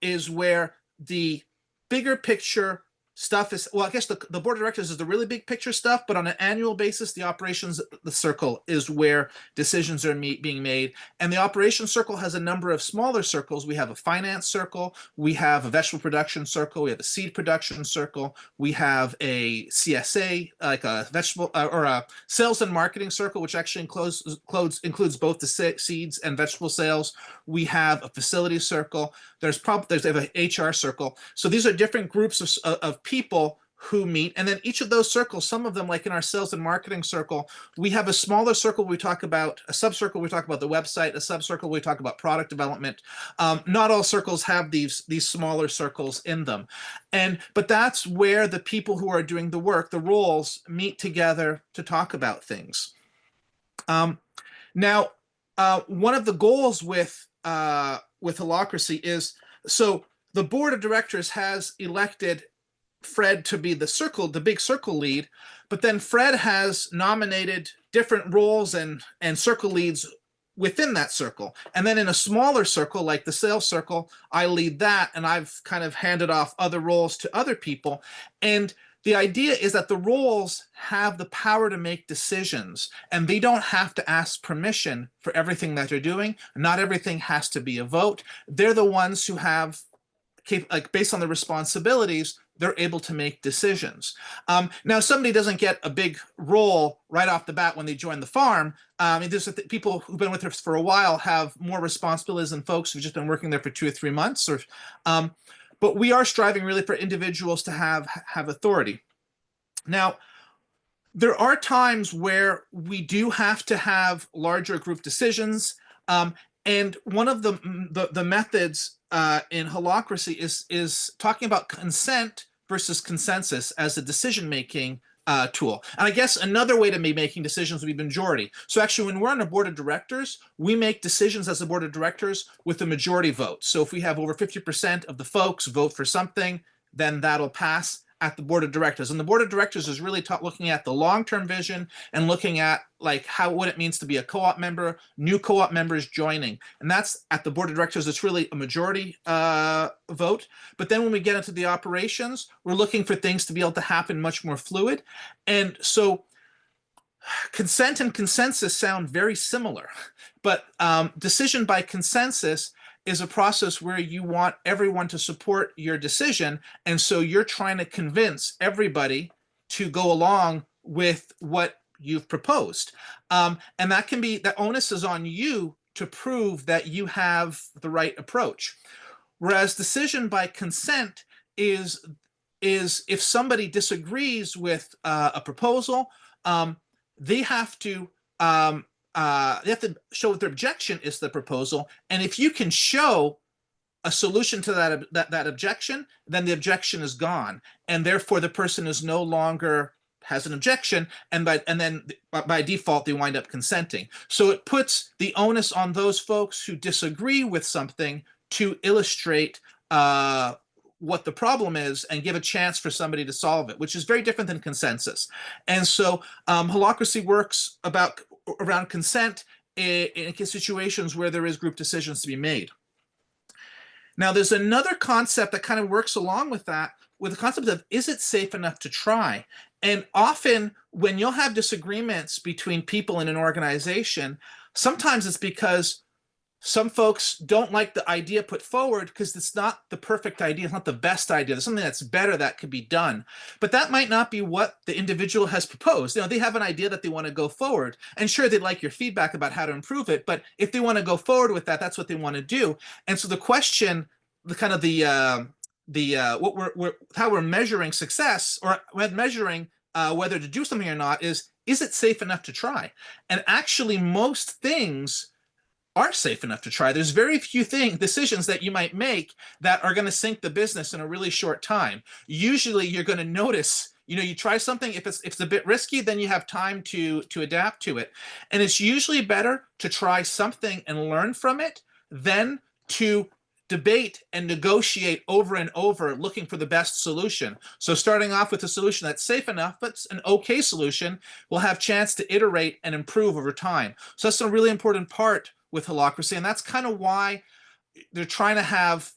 is where the bigger picture stuff is, well, I guess the board of directors is the really big picture stuff, but on an annual basis, the operations, the circle is where decisions are being made. And the operations circle has a number of smaller circles. We have a finance circle, we have a vegetable production circle, we have a seed production circle, we have a CSA, like a vegetable or a sales and marketing circle, which actually includes both the seeds and vegetable sales. We have a facility circle. There's an HR circle. So these are different groups of people who meet, and then each of those circles, some of them, like in our sales and marketing circle, we have a smaller circle we talk about, a subcircle we talk about the website, a subcircle we talk about product development. Not all circles have these smaller circles in them, but that's where the people who are doing the work, the roles, meet together to talk about things. Now, one of the goals with holacracy is, so the board of directors has elected Fred to be the big circle lead, but then Fred has nominated different roles and circle leads within that circle. And then in a smaller circle, like the sales circle, I lead that, and I've kind of handed off other roles to other people. And the idea is that the roles have the power to make decisions, and they don't have to ask permission for everything that they're doing. Not everything has to be a vote. They're the ones who have, like, based on the responsibilities, they're able to make decisions. Now, somebody doesn't get a big role right off the bat when they join the farm. There's people who've been with us for a while have more responsibilities than folks who've just been working there for 2 or 3 months. But we are striving really for individuals to have authority. Now, there are times where we do have to have larger group decisions. And one of the methods in holacracy is talking about consent versus consensus as a decision-making tool. And I guess another way to be making decisions would be majority. So actually, when we're on a board of directors, we make decisions as a board of directors with a majority vote. So if we have over 50% of the folks vote for something, then that'll pass at the board of directors. And the board of directors is really looking at the long-term vision and looking at like what it means to be a co-op member, new co-op members joining. And that's at the board of directors, it's really a majority vote. But then when we get into the operations, we're looking for things to be able to happen much more fluid. And so consent and consensus sound very similar, but decision by consensus is a process where you want everyone to support your decision. And so you're trying to convince everybody to go along with what you've proposed. And that can be, the onus is on you to prove that you have the right approach. Whereas decision by consent is if somebody disagrees with a proposal, they have to show what their objection is to the proposal. And if you can show a solution to that objection, then the objection is gone, and therefore the person is no longer has an objection, and then by default they wind up consenting. So it puts the onus on those folks who disagree with something to illustrate what the problem is and give a chance for somebody to solve it, which is very different than consensus. And so holacracy works around consent in situations where there is group decisions to be made. Now, there's another concept that kind of works along with that, with the concept of, is it safe enough to try? And often when you'll have disagreements between people in an organization, sometimes it's because some folks don't like the idea put forward because it's not the perfect idea, it's not the best idea. There's something that's better that could be done. But that might not be what the individual has proposed. You know, they have an idea that they want to go forward. And sure, they'd like your feedback about how to improve it. But if they want to go forward with that, that's what they want to do. And so the question, how we're measuring success, or measuring whether to do something or not, is it safe enough to try? And actually, most things are safe enough to try. There's very few decisions that you might make that are going to sink the business in a really short time. Usually you're going to notice, you try something, if it's a bit risky, then you have time to adapt to it. And it's usually better to try something and learn from it than to debate and negotiate over and over looking for the best solution. So starting off with a solution that's safe enough, but an okay solution, we'll have chance to iterate and improve over time. So that's a really important part with holacracy, and that's kind of why they're trying to have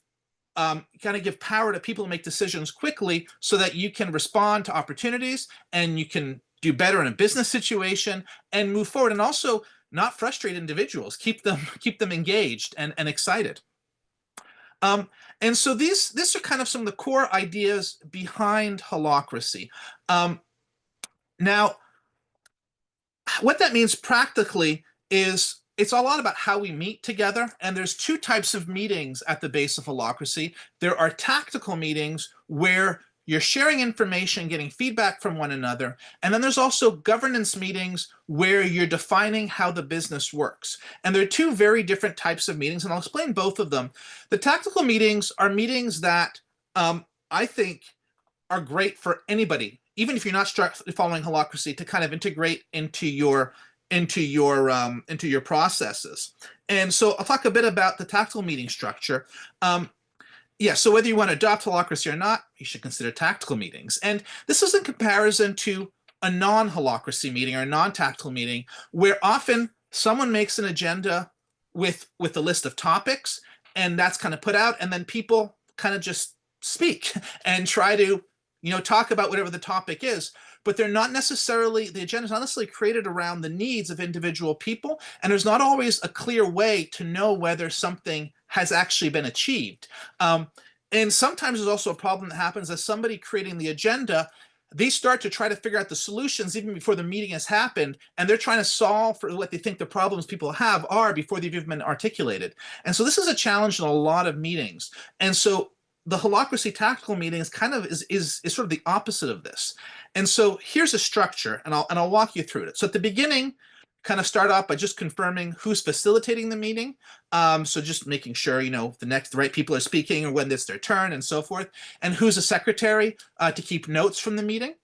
kind of give power to people to make decisions quickly so that you can respond to opportunities and you can do better in a business situation and move forward, and also not frustrate individuals, keep them engaged and excited. And so these are kind of some of the core ideas behind holacracy. Now, what that means practically is it's a lot about how we meet together, and there's two types of meetings at the base of holacracy. There are tactical meetings where you're sharing information, getting feedback from one another, and then there's also governance meetings where you're defining how the business works. And there are two very different types of meetings, and I'll explain both of them. The tactical meetings are meetings that I think are great for anybody, even if you're not following holacracy, to kind of integrate into your processes. And so I'll talk a bit about the tactical meeting structure. So whether you want to adopt holacracy or not, you should consider tactical meetings. And this is in comparison to a non-holacracy meeting or a non-tactical meeting, where often someone makes an agenda with a list of topics, and that's kind of put out, and then people kind of just speak and try to talk about whatever the topic is. But they're not necessarily, the agenda is not necessarily created around the needs of individual people, and there's not always a clear way to know whether something has actually been achieved. And sometimes there's also a problem that happens as somebody creating the agenda, they start to try to figure out the solutions even before the meeting has happened, and they're trying to solve for what they think the problems people have are before they've even been articulated. And so this is a challenge in a lot of meetings. And so the holacracy tactical meeting is sort of the opposite of this. And so here's a structure, and I'll walk you through it. So at the beginning, kind of start off by just confirming who's facilitating the meeting. So just making sure the right people are speaking or when it's their turn and so forth, and who's a secretary to keep notes from the meeting.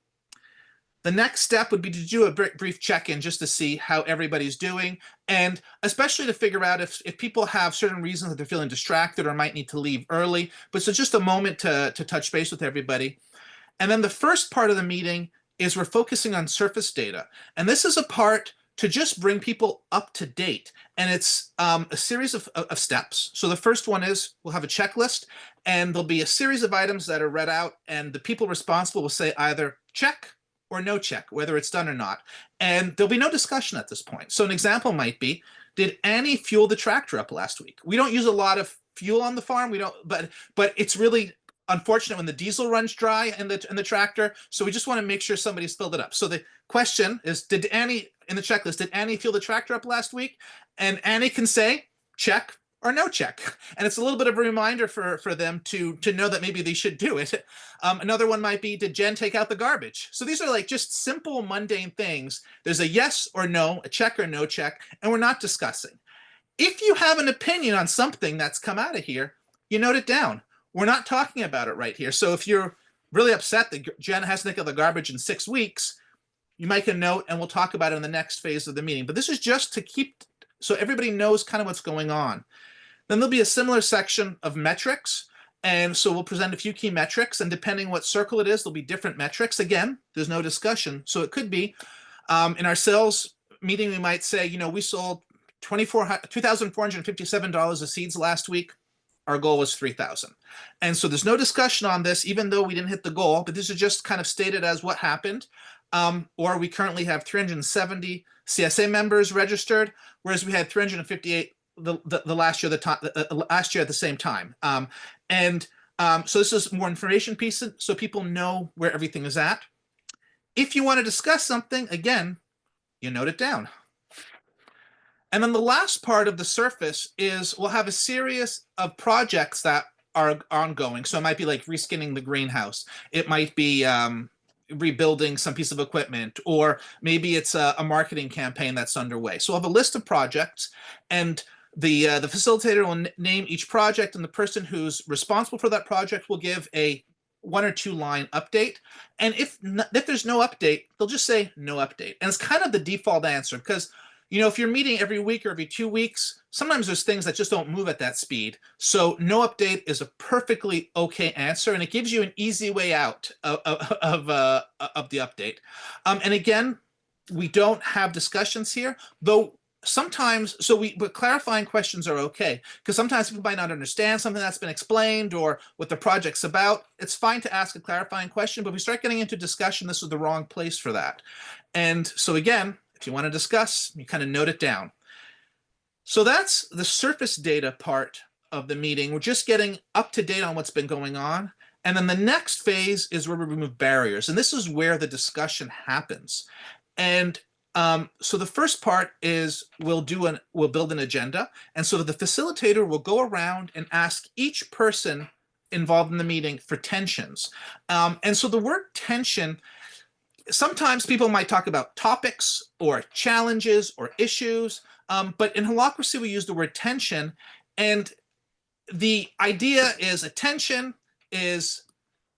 The next step would be to do a brief check-in just to see how everybody's doing, and especially to figure out if people have certain reasons that they're feeling distracted or might need to leave early. But so just a moment to touch base with everybody. And then the first part of the meeting is we're focusing on surface data. And this is a part to just bring people up to date. And it's a series of steps. So the first one is we'll have a checklist, and there'll be a series of items that are read out, and the people responsible will say either check or no check, whether it's done or not. And there'll be no discussion at this point. So an example might be, did Annie fuel the tractor up last week? We don't use a lot of fuel on the farm. We don't, but it's really unfortunate when the diesel runs dry in the tractor. So we just want to make sure somebody's filled it up. So the question is, did Annie in the checklist, did Annie fuel the tractor up last week? And Annie can say check or no check. And it's a little bit of a reminder for them to know that maybe they should do it. Another one might be, did Jen take out the garbage? So these are like just simple, mundane things. There's a yes or no, a check or no check, and we're not discussing. If you have an opinion on something that's come out of here, you note it down. We're not talking about it right here. So if you're really upset that Jen has to take out the garbage in 6 weeks, you make a note and we'll talk about it in the next phase of the meeting. But this is just to keep, so everybody knows kind of what's going on. Then there'll be a similar section of metrics. And so we'll present a few key metrics, and depending what circle it is, there'll be different metrics. Again, there's no discussion. So it could be in our sales meeting, we might say, you know, we sold $2,457 of seeds last week. Our goal was 3,000. And so there's no discussion on this, even though we didn't hit the goal, but this is just kind of stated as what happened. Or we currently have 370 CSA members registered, whereas we had 358 the last year, last year at the same time. So this is more information piece, so people know where everything is at. If you want to discuss something, again, you note it down. And then the last part of the surface is we'll have a series of projects that are ongoing. So it might be like reskinning the greenhouse. It might be rebuilding some piece of equipment, or maybe it's a marketing campaign that's underway. So we'll have a list of projects, and the facilitator will name each project, and the person who's responsible for that project will give a 1 or 2 line update. And if there's no update, they'll just say no update. And it's kind of the default answer, because you know, if you're meeting every week or every 2 weeks, sometimes there's things that just don't move at that speed. So no update is a perfectly okay answer, and it gives you an easy way out of the update. And again, we don't have discussions here, though sometimes, but clarifying questions are okay, because sometimes people might not understand something that's been explained or what the project's about. It's fine to ask a clarifying question, but if we start getting into discussion, this is the wrong place for that. And so again, if you want to discuss, you kind of note it down. So that's the surface data part of the meeting. We're just getting up to date on what's been going on. And then the next phase is where we remove barriers. And this is where the discussion happens. And so the first part is we'll build an agenda. And so the facilitator will go around and ask each person involved in the meeting for tensions. And so the word tension, sometimes people might talk about topics or challenges or issues, but in holacracy, we use the word tension. And the idea is a tension is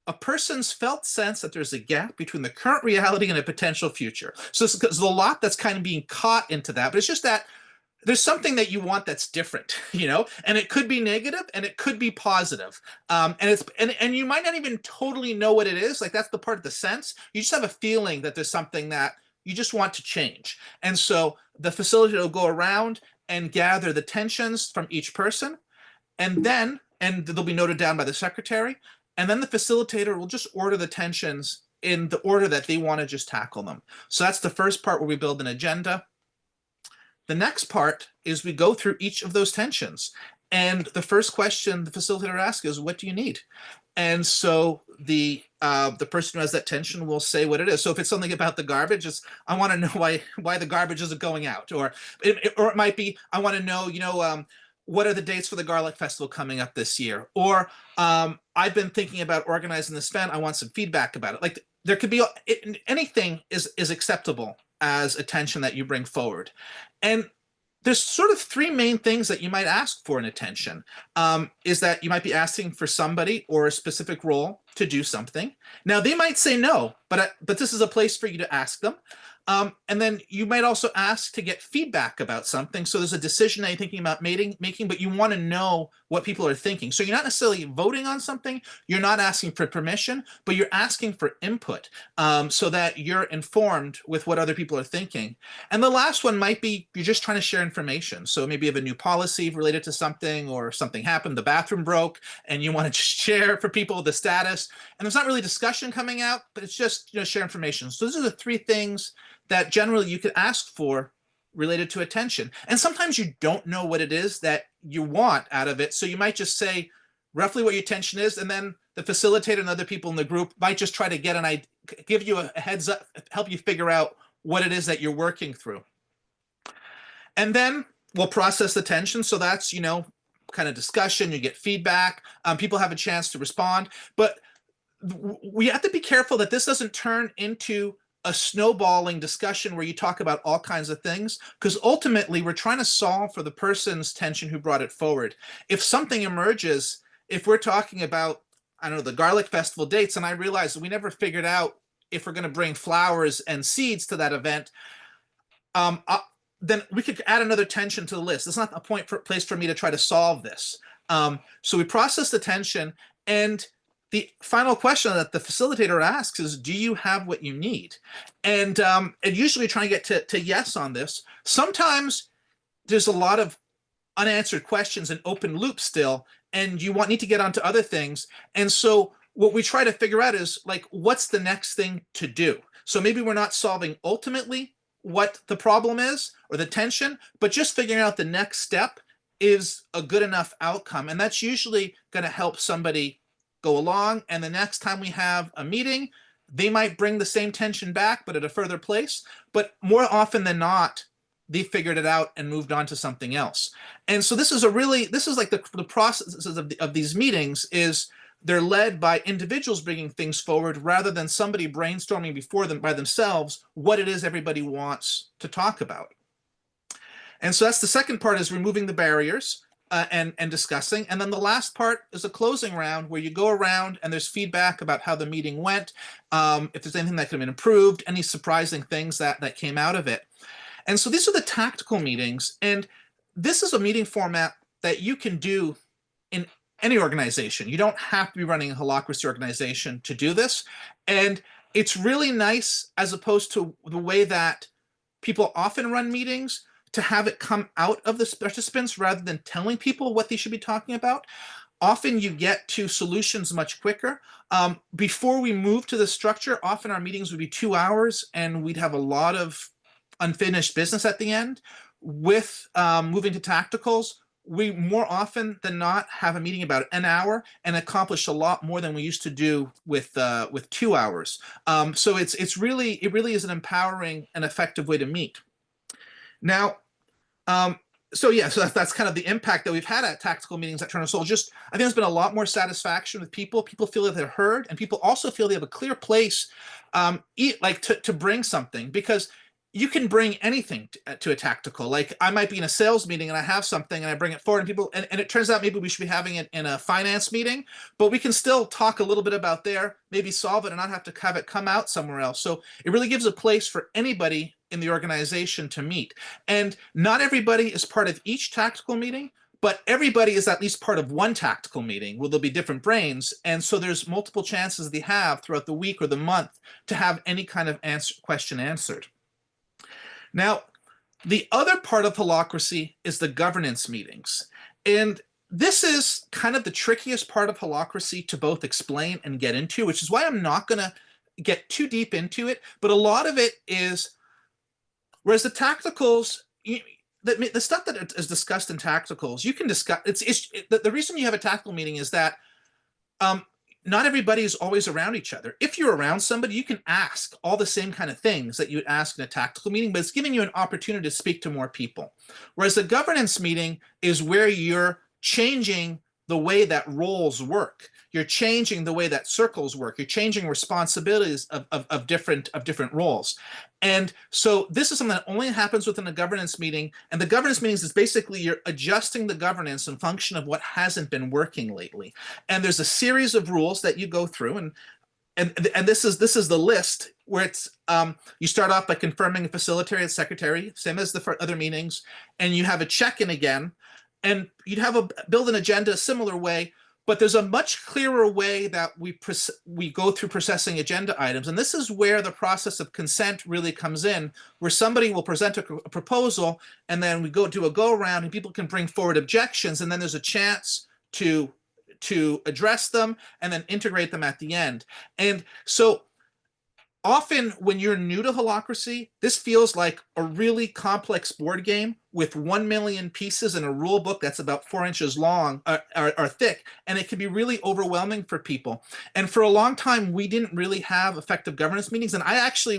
a person's felt sense that there's a gap between the current reality and a potential future. So there's a lot that's kind of being caught into that, but it's just that there's something that you want that's different, you know, and it could be negative and it could be positive. And you might not even totally know what it is. Like that's the part of the sense. You just have a feeling that there's something that you just want to change. And so the facilitator will go around and gather the tensions from each person, and they'll be noted down by the secretary. And then the facilitator will just order the tensions in the order that they want to just tackle them. So that's the first part where we build an agenda. The next part is we go through each of those tensions. And the first question the facilitator asks is, what do you need? And so the person who has that tension will say what it is. So if it's something about the garbage, it's, I want to know why the garbage isn't going out. Or it might be, I want to know, you know, what are the dates for the Garlic Festival coming up this year? Or I've been thinking about organizing this event. I want some feedback about it. Like there could be anything is acceptable as a tension that you bring forward. And there's sort of 3 main things that you might ask for in a tension. Is that you might be asking for somebody or a specific role to do something. Now they might say no, but this is a place for you to ask them. And then you might also ask to get feedback about something. So there's a decision that you're thinking about making, but you want to know what people are thinking. So you're not necessarily voting on something. You're not asking for permission, but you're asking for input so that you're informed with what other people are thinking. And the last one might be you're just trying to share information. So maybe you have a new policy related to something, or something happened, the bathroom broke, and you want to just share for people the status. And there's not really discussion coming out, but it's just, you know, share information. So those are the 3 things that generally you could ask for related to attention. And sometimes you don't know what it is that you want out of it. So you might just say roughly what your attention is, and then the facilitator and other people in the group might just try to get give you a heads up, help you figure out what it is that you're working through. And then we'll process the tension. So that's, kind of discussion, you get feedback, people have a chance to respond, but we have to be careful that this doesn't turn into a snowballing discussion where you talk about all kinds of things, because ultimately we're trying to solve for the person's tension who brought it forward. If something emerges, if we're talking about, I don't know, the garlic festival dates, and I realize that we never figured out if we're going to bring flowers and seeds to that event, then we could add another tension to the list. It's not a place for me to try to solve this. So we process the tension, and the final question that the facilitator asks is, do you have what you need? And usually trying to get to yes on this. Sometimes there's a lot of unanswered questions and open loops still, and you need to get onto other things. And so what we try to figure out is, like, what's the next thing to do? So maybe we're not solving ultimately what the problem is or the tension, but just figuring out the next step is a good enough outcome. And that's usually going to help somebody go along. And the next time we have a meeting, they might bring the same tension back, but at a further place. But more often than not, they figured it out and moved on to something else. And so this is like the processes of these meetings is they're led by individuals bringing things forward rather than somebody brainstorming before them by themselves what it is everybody wants to talk about. And so that's the second part, is removing the barriers and discussing. And then the last part is a closing round where you go around and there's feedback about how the meeting went, if there's anything that could have been improved, any surprising things that came out of it. And so these are the tactical meetings. And this is a meeting format that you can do in any organization. You don't have to be running a holacracy organization to do this. And it's really nice, as opposed to the way that people often run meetings, to have it come out of the participants rather than telling people what they should be talking about. Often you get to solutions much quicker. Before we move to the structure, often our meetings would be 2 hours and we'd have a lot of unfinished business at the end. With moving to tacticals, we more often than not have a meeting about an hour and accomplish a lot more than we used to do with 2 hours. So it really is an empowering and effective way to meet. Now, so that's kind of the impact that we've had at tactical meetings at Tourne-Sol. I think there's been a lot more satisfaction with people. People feel that they're heard, and people also feel they have a clear place, to bring something, because you can bring anything to a tactical. Like, I might be in a sales meeting and I have something and I bring it forward, and people, and it turns out maybe we should be having it in a finance meeting, but we can still talk a little bit about there, maybe solve it and not have to have it come out somewhere else. So it really gives a place for anybody in the organization to meet. And not everybody is part of each tactical meeting, but everybody is at least part of one tactical meeting where there'll be different brains. And so there's multiple chances they have throughout the week or the month to have any kind of question answered. Now, the other part of holacracy is the governance meetings. And this is kind of the trickiest part of holacracy to both explain and get into, which is why I'm not going to get too deep into it. But a lot of it is, whereas the tacticals, the stuff that is discussed in tacticals, you can discuss. The reason you have a tactical meeting is that not everybody is always around each other. If you're around somebody, you can ask all the same kind of things that you'd ask in a tactical meeting, but it's giving you an opportunity to speak to more people. Whereas the governance meeting is where you're changing the way that roles work. You're changing the way that circles work. You're changing responsibilities of different roles. And so this is something that only happens within a governance meeting. And the governance meetings is basically you're adjusting the governance in function of what hasn't been working lately. And there's a series of rules that you go through. And this is the list where it's you start off by confirming a facilitator and secretary, same as the other meetings, and you have a check-in again. And you'd have build an agenda a similar way, but there's a much clearer way that we go through processing agenda items. And this is where the process of consent really comes in, where somebody will present a proposal, and then we do a go-around, and people can bring forward objections, and then there's a chance to address them and then integrate them at the end. And so often when you're new to holacracy, this feels like a really complex board game with 1 million pieces in a rule book that's about 4 inches long or thick, and it can be really overwhelming for people. And for a long time, we didn't really have effective governance meetings, and I actually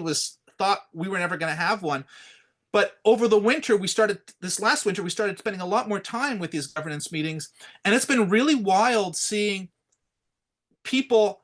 thought we were never going to have one. But over the winter, this last winter, we started spending a lot more time with these governance meetings, and it's been really wild seeing people.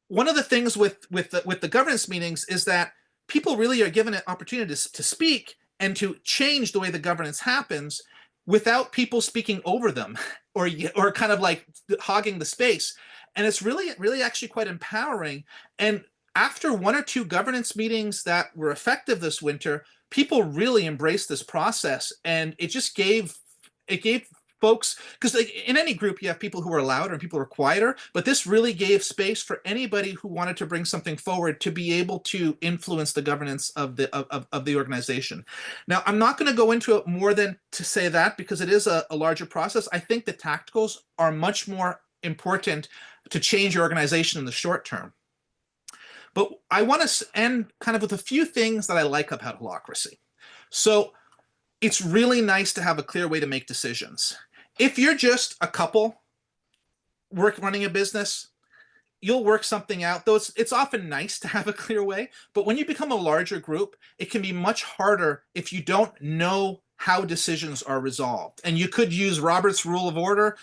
One of the things with the governance meetings is that people really are given an opportunity to speak and to change the way the governance happens without people speaking over them or kind of like hogging the space. And it's really actually quite empowering. And after 1 or 2 governance meetings that were effective this winter, people really embraced this process, and it gave folks, because in any group you have people who are louder and people who are quieter, but this really gave space for anybody who wanted to bring something forward to be able to influence the governance of the organization. Now, I'm not going to go into it more than to say that, because it is a larger process. I think the tacticals are much more important to change your organization in the short term. But I want to end kind of with a few things that I like about holacracy. So it's really nice to have a clear way to make decisions. If you're just a couple running a business, you'll work something out, though it's often nice to have a clear way. But when you become a larger group, it can be much harder if you don't know how decisions are resolved. And you could use Robert's Rule of Order.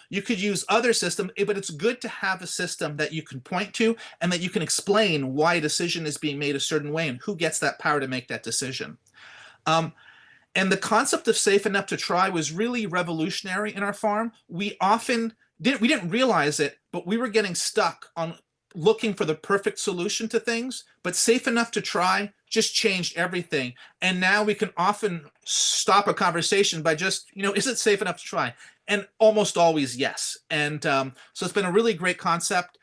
You could use other systems, but it's good to have a system that you can point to and that you can explain why a decision is being made a certain way and who gets that power to make that decision. And the concept of safe enough to try was really revolutionary in our farm. We didn't realize it, but we were getting stuck on looking for the perfect solution to things. But safe enough to try just changed everything. And now we can often stop a conversation by just, is it safe enough to try? And almost always yes. And so it's been a really great concept.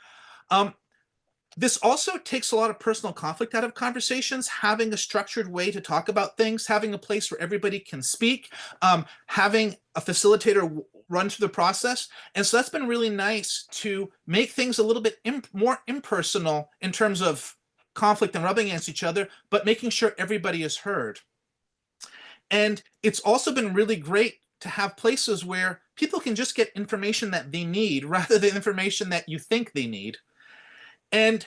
This also takes a lot of personal conflict out of conversations, having a structured way to talk about things, having a place where everybody can speak, having a facilitator run through the process. And so that's been really nice to make things a little bit more impersonal in terms of conflict and rubbing against each other, but making sure everybody is heard. And it's also been really great to have places where people can just get information that they need rather than information that you think they need. And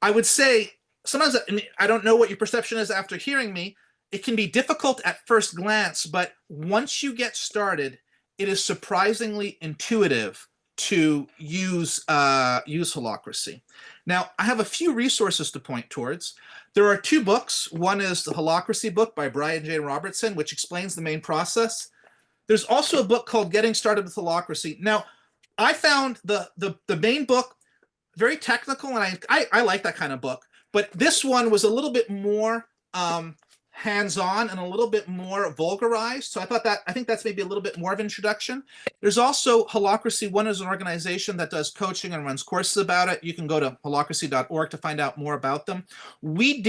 I would say, sometimes, I don't know what your perception is after hearing me, it can be difficult at first glance, but once you get started, it is surprisingly intuitive to use holacracy. Now, I have a few resources to point towards. There are 2 books. One is the Holacracy book by Brian J. Robertson, which explains the main process. There's also a book called Getting Started with Holacracy. Now, I found the main book very technical, and I like that kind of book. But this one was a little bit more hands-on and a little bit more vulgarized. So I think that's maybe a little bit more of an introduction. There's also Holacracy. One is an organization that does coaching and runs courses about it. You can go to holacracy.org to find out more about them. We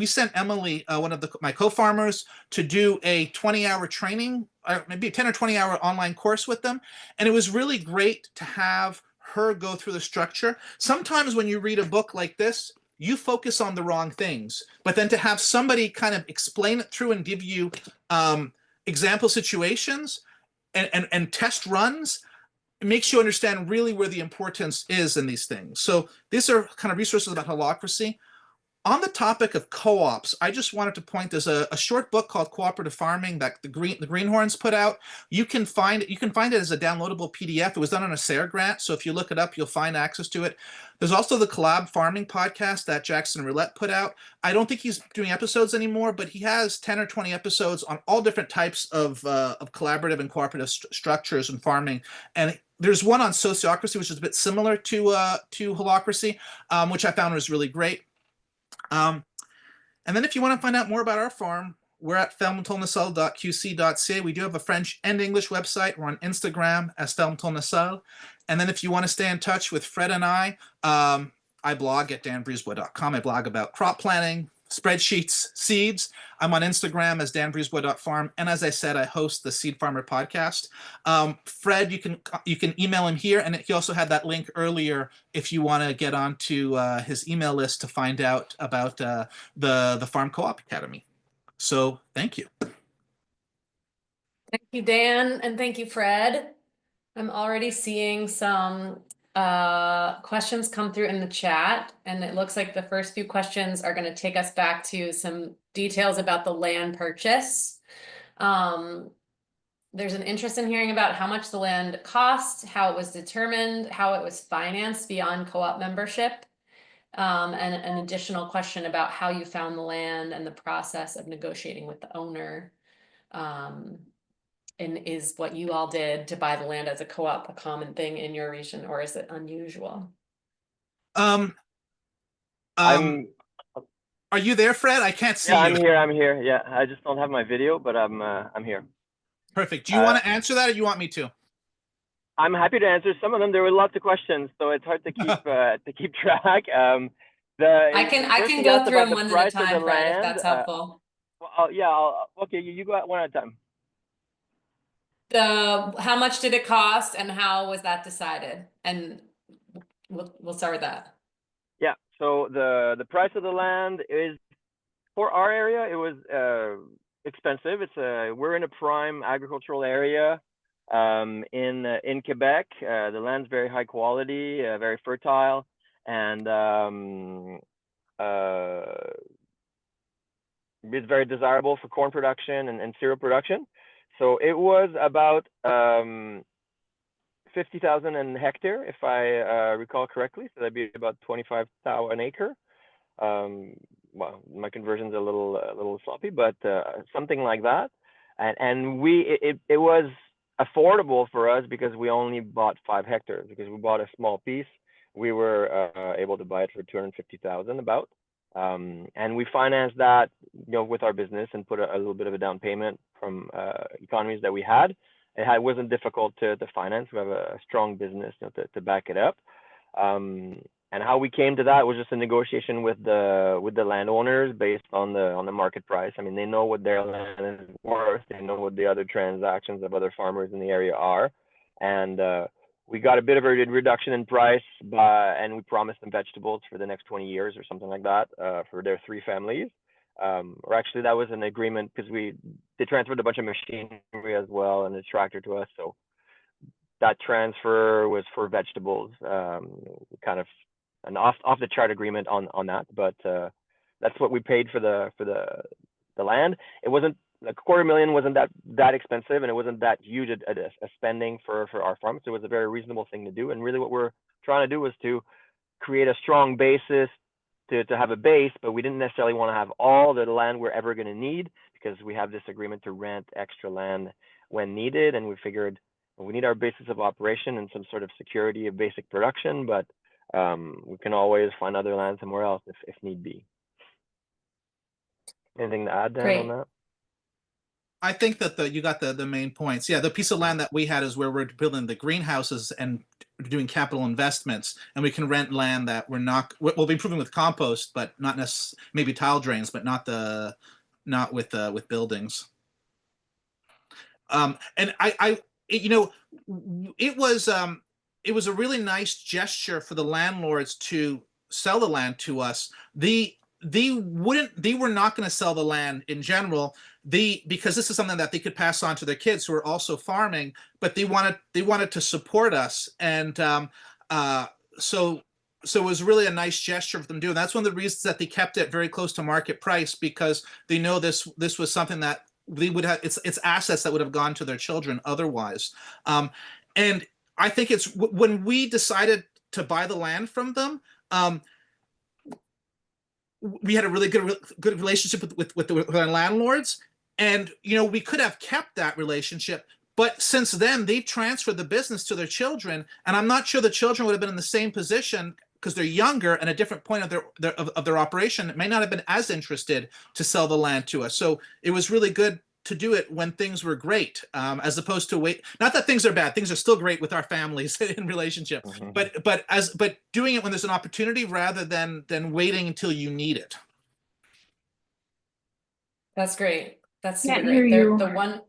sent Emily, one of my co-farmers, to do a 20-hour training, maybe a 10 or 20-hour online course with them. And it was really great to have her go through the structure. Sometimes when you read a book like this, you focus on the wrong things, but then to have somebody kind of explain it through and give you example situations and test runs, it makes you understand really where the importance is in these things. So these are kind of resources about holacracy. On the topic of co-ops, I just wanted to point, there's a short book called Cooperative Farming that the Greenhorns put out. You can find it as a downloadable PDF. It was done on a SARE grant, so if you look it up, you'll find access to it. There's also the Collab Farming podcast that Jackson Roulette put out. I don't think he's doing episodes anymore, but he has 10 or 20 episodes on all different types of collaborative and cooperative structures in farming. And there's one on sociocracy, which is a bit similar to holacracy, which I found was really great. And then if you want to find out more about our farm, we're at ferme-tourne-sol.qc.ca. We do have a French and English website. We're on Instagram as Ferme-Tourne-Sol. And then if you want to stay in touch with Fred and I blog at danbrisebois.com. I blog about crop planning, spreadsheets, seeds. I'm on Instagram as danbreezeboy.farm, and as I said, I host the Seed Farmer podcast. Fred, you can email him here, and he also had that link earlier if you want to get onto his email list to find out about the Farm Co-op Academy. So thank you. Thank you, Dan, and thank you, Fred. I'm already seeing some questions come through in the chat, and it looks like the first few questions are going to take us back to some details about the land purchase. There's an interest in hearing about how much the land cost, how it was determined, how it was financed beyond co-op membership, and an additional question about how you found the land and the process of negotiating with the owner. And is what you all did to buy the land as a co-op a common thing in your region, or is it unusual? I'm Are you there, Fred? I can't see yeah, you. I'm here. Yeah, I just don't have my video, but I'm here. Perfect. Do you want to answer that, or do you want me to? I'm happy to answer some of them. There were lots of questions, so it's hard to keep to keep track. I can go through them one at a time, Fred, if that's helpful. Okay, you go one at a time. How much did it cost, and how was that decided? And we'll start with that. Yeah. So the price of the land is, for our area, it was expensive. We're in a prime agricultural area in Quebec. The land's very high quality, very fertile, and it's very desirable for corn production and cereal production. So it was about 50,000 an hectare, if I recall correctly. So that'd be about 25,000 an acre. Well, my conversion's a little sloppy, but something like that. And it was affordable for us because we only bought 5 hectares, because we bought a small piece. We were able to buy it for 250,000 about. And we financed that, with our business, and put a little bit of a down payment from economies that we had. It wasn't difficult to finance. We have a strong business to back it up. And how we came to that was just a negotiation with the landowners based on the market price. I mean, they know what their land is worth. They know what the other transactions of other farmers in the area are, and we got a bit of a reduction in price, and we promised them vegetables for the next 20 years or something like that for their 3 families. Or actually, that was an agreement because they transferred a bunch of machinery as well and a tractor to us. So that transfer was for vegetables, kind of an off the chart agreement on that. But that's what we paid for the land. It wasn't, like, $250,000 wasn't that expensive, and it wasn't that huge a spending for our farm. So it was a very reasonable thing to do. And really what we're trying to do was to create a strong basis to have a base, but we didn't necessarily want to have all the land we're ever going to need, because we have this agreement to rent extra land when needed. And we figured we need our basis of operation and some sort of security of basic production, but we can always find other land somewhere else if need be. Anything to add, Dan, on that? I think that you got the main points. Yeah, the piece of land that we had is where we're building the greenhouses and doing capital investments, and we can rent land that we'll be improving with compost, but not necessarily, maybe tile drains, but not with buildings. And it was a really nice gesture for the landlords to sell the land to us. They were not going to sell the land in general, because this is something that they could pass on to their kids who are also farming, but they wanted to support us. And so it was really a nice gesture for them to do. And that's one of the reasons that they kept it very close to market price, because they know this was something that they would have, it's assets that would have gone to their children otherwise. And I think it's when we decided to buy the land from them, we had a really good relationship with our landlords, and we could have kept that relationship, but since then they've transferred the business to their children, and I'm not sure the children would have been in the same position, because they're younger and a different point of their operation, may not have been as interested to sell the land to us. So it was really good to do it when things were great, as opposed to wait. Not that things are bad; things are still great with our families in relationship. Mm-hmm. But doing it when there's an opportunity rather than waiting until you need it. That's great. That's super Can't great. hear There, you. the one,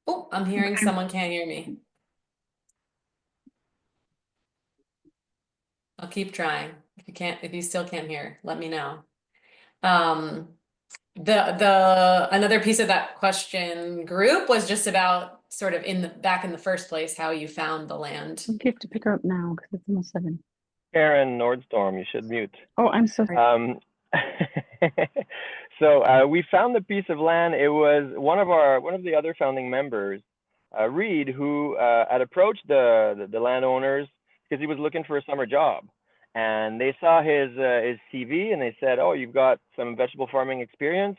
oh, I'm hearing Okay. someone can't hear me. I'll keep trying. If you still can't hear, let me know. Um, another piece of that question group was just about sort of back in the first place, how you found the land. You have to pick her up now because it's almost 7. Karen Nordstorm, you should mute. Oh, I'm so sorry. So we found the piece of land. It was one of the other founding members, Reed, who had approached the landowners because he was looking for a summer job, and they saw his CV and they said, "Oh, you've got some vegetable farming experience.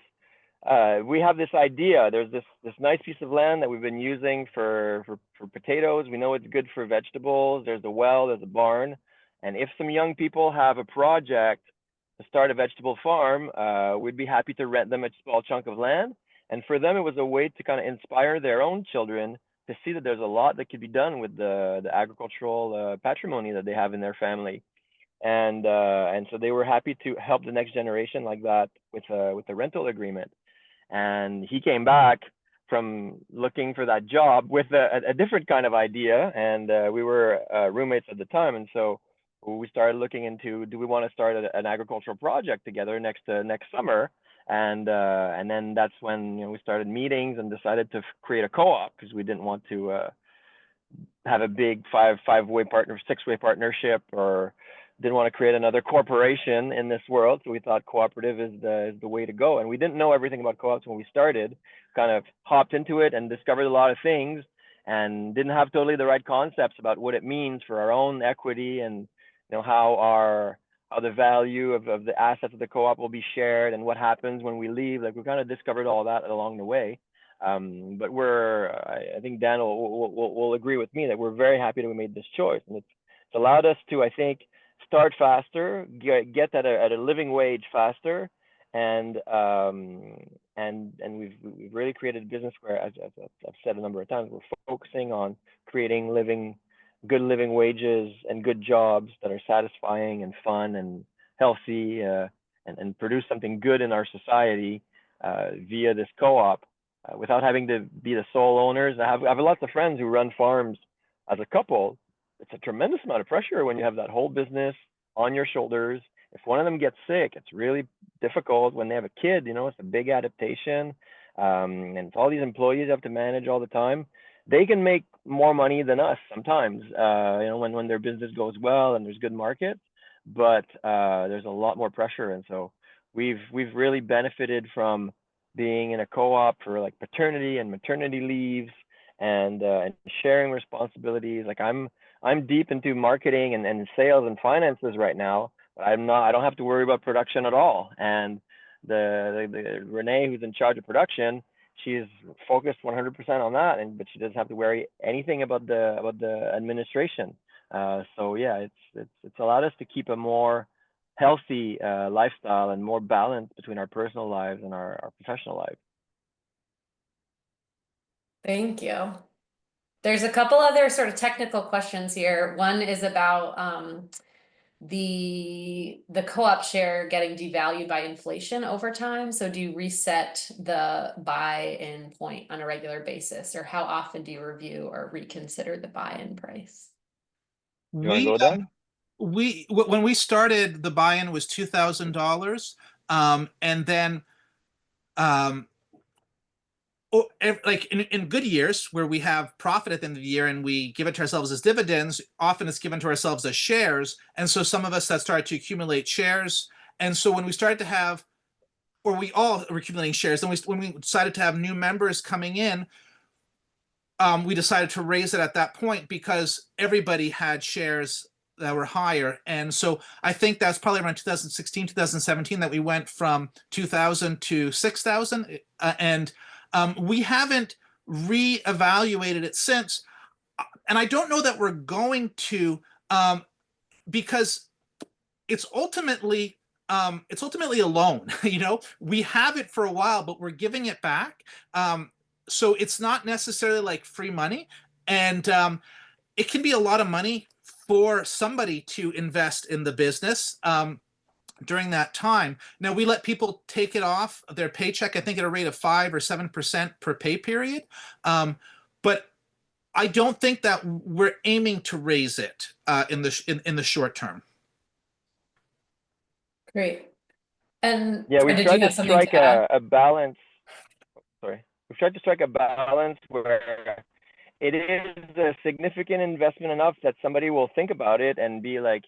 We have this idea. There's this nice piece of land that we've been using for potatoes. We know it's good for vegetables. There's a well, there's a barn, and if some young people have a project to start a vegetable farm, we'd be happy to rent them a small chunk of land." And for them, it was a way to kind of inspire their own children to see that there's a lot that could be done with the agricultural patrimony that they have in their family. And so they were happy to help the next generation like that with a rental agreement. And he came back from looking for that job with a different kind of idea, and we were roommates at the time, and so we started looking into, do we want to start an agricultural project together next summer? And then that's when we started meetings and decided to create a co-op, because we didn't want to have a big six-way partnership, or didn't want to create another corporation in this world. So we thought cooperative is the way to go. And we didn't know everything about co-ops when we started, kind of hopped into it and discovered a lot of things, and didn't have totally the right concepts about what it means for our own equity, and how the value of the assets of the co-op will be shared, and what happens when we leave. Like, we kind of discovered all that along the way. But I think Dan will agree with me that we're very happy that we made this choice, and it's allowed us to, I think, start faster, get at a living wage faster, and we've really created a business where, as I've said a number of times, we're focusing on creating good living wages and good jobs that are satisfying and fun and healthy, and produce something good in our society via this co-op, without having to be the sole owners. I have lots of friends who run farms as a couple. It's a tremendous amount of pressure when you have that whole business on your shoulders. If one of them gets sick, it's really difficult. When they have a kid, it's a big adaptation. And it's all these employees have to manage all the time. They can make more money than us sometimes, when their business goes well and there's good markets, but there's a lot more pressure. And so we've really benefited from being in a co-op for like paternity and maternity leaves, and sharing responsibilities. Like, I'm deep into marketing and sales and finances right now, but I don't have to worry about production at all. And the Renee, who's in charge of production, she's focused 100% on that, but she doesn't have to worry anything about the administration. So yeah, it's allowed us to keep a more healthy lifestyle and more balance between our personal lives and our professional lives. Thank you. There's a couple other sort of technical questions here. One is about the co-op share getting devalued by inflation over time. So do you reset the buy-in point on a regular basis, or how often do you review or reconsider the buy-in price? You want to go, Dan? When we started, the buy-in was $2,000, and then like in good years where we have profit at the end of the year and we give it to ourselves as dividends, often it's given to ourselves as shares. And so some of us that started to accumulate shares. And so when we started to have, or we all were accumulating shares, then when we decided to have new members coming in, we decided to raise it at that point because everybody had shares that were higher. And so I think that's probably around 2016, 2017 that we went from 2,000 to 6,000. And we haven't reevaluated it since. And I don't know that we're going to, because it's ultimately a loan. We have it for a while, but we're giving it back. So it's not necessarily like free money. And it can be a lot of money for somebody to invest in the business. during that time. Now we let people take it off their paycheck, I think at a rate of 5 or 7% per pay period. But I don't think that we're aiming to raise it in the short term. Great. And Yeah, we've did tried you to have something strike to add? a balance. Sorry, we've tried to strike a balance where it is a significant investment enough that somebody will think about it and be like,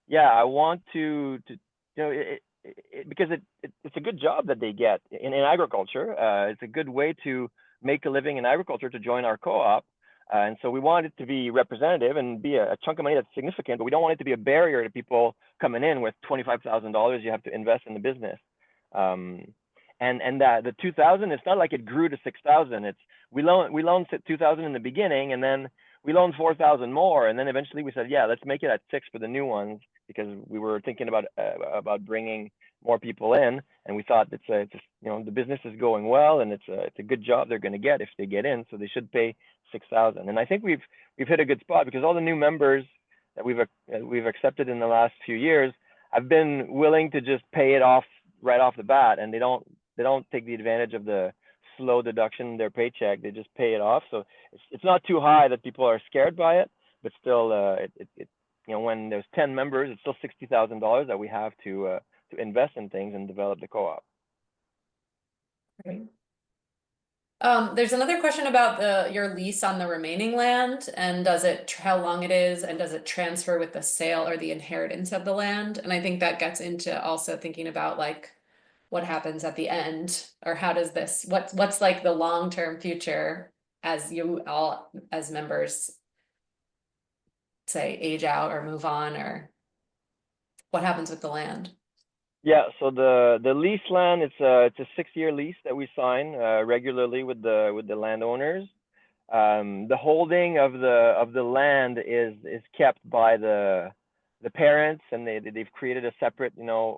yeah, I want to because it's a good job that they get in agriculture. It's a good way to make a living in agriculture to join our co-op. And so we want it to be representative and be a chunk of money that's significant, but we don't want it to be a barrier to people coming in with $25,000 you have to invest in the business. And that the 2,000, it's not like it grew to 6,000. It's we loaned 2,000 in the beginning, and then we loaned 4,000 more, and then eventually we said, yeah, let's make it at 6 for the new ones, because we were thinking about bringing more people in, and we thought it's the business is going well, and it's a good job they're going to get if they get in, so they should pay 6,000. And I think we've hit a good spot, because all the new members that we've accepted in the last few years have been willing to just pay it off right off the bat, and they don't take the advantage of the slow deduction in their paycheck. They just pay it off, so it's not too high that people are scared by it, but still, when there's 10 members, it's still $60,000 that we have to invest in things and develop the co-op. Great. There's another question about your lease on the remaining land, and how long it is, and does it transfer with the sale or the inheritance of the land? And I think that gets into also thinking about like what happens at the end, or how does this, what's like the long-term future as you all as members say age out or move on, or what happens with the land? Yeah, so the lease land, it's a 6-year lease that we sign regularly with the landowners. The holding of the land is kept by the parents, and they've created a separate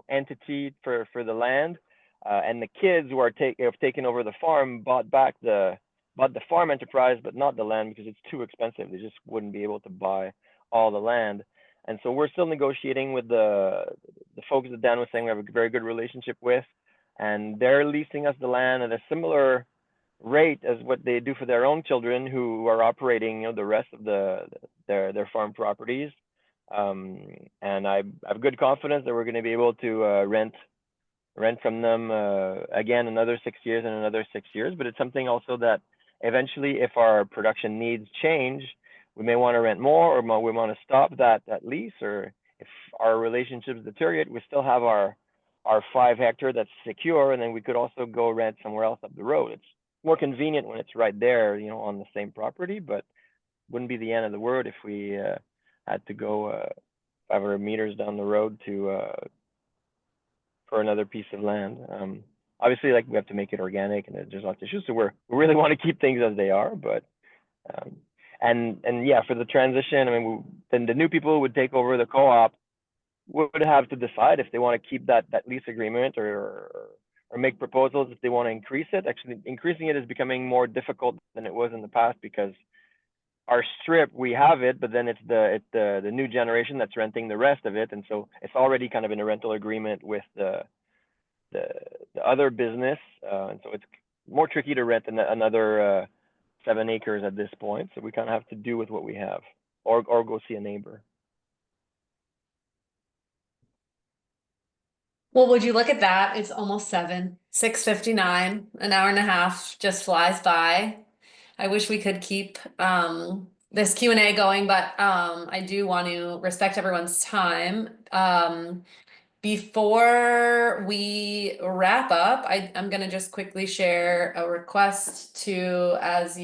entity for the land, and the kids who have taken over the farm bought the farm enterprise, but not the land, because it's too expensive. They just wouldn't be able to buy all the land. And so we're still negotiating with the folks that Dan was saying we have a very good relationship with, and they're leasing us the land at a similar rate as what they do for their own children who are operating the rest of their farm properties. And I have good confidence that we're going to be able to rent from them again another 6 years and another 6 years. But it's something also that eventually, if our production needs change, we may want to rent more, or we want to stop that lease, or if our relationships deteriorate, we still have our 5 hectare that's secure, and then we could also go rent somewhere else up the road. It's more convenient when it's right there, on the same property, but wouldn't be the end of the world if we had to go 500 meters down the road for another piece of land. Obviously, we have to make it organic, and there's lots of issues, so we really want to keep things as they are, but. And yeah, for the transition, then the new people who would take over the co-op would have to decide if they want to keep that lease agreement or make proposals if they want to increase it. Actually, increasing it is becoming more difficult than it was in the past, because our strip, we have it, but then it's the new generation that's renting the rest of it, and so it's already kind of in a rental agreement with the other business, and so it's more tricky to rent another 7 acres at this point, so we kind of have to do with what we have, or go see a neighbor. Well, would you look at that? It's almost 7, 6:59, an hour and a half just flies by. I wish we could keep this Q&A going, but I do want to respect everyone's time. Before we wrap up, I'm going to just quickly share a request to, as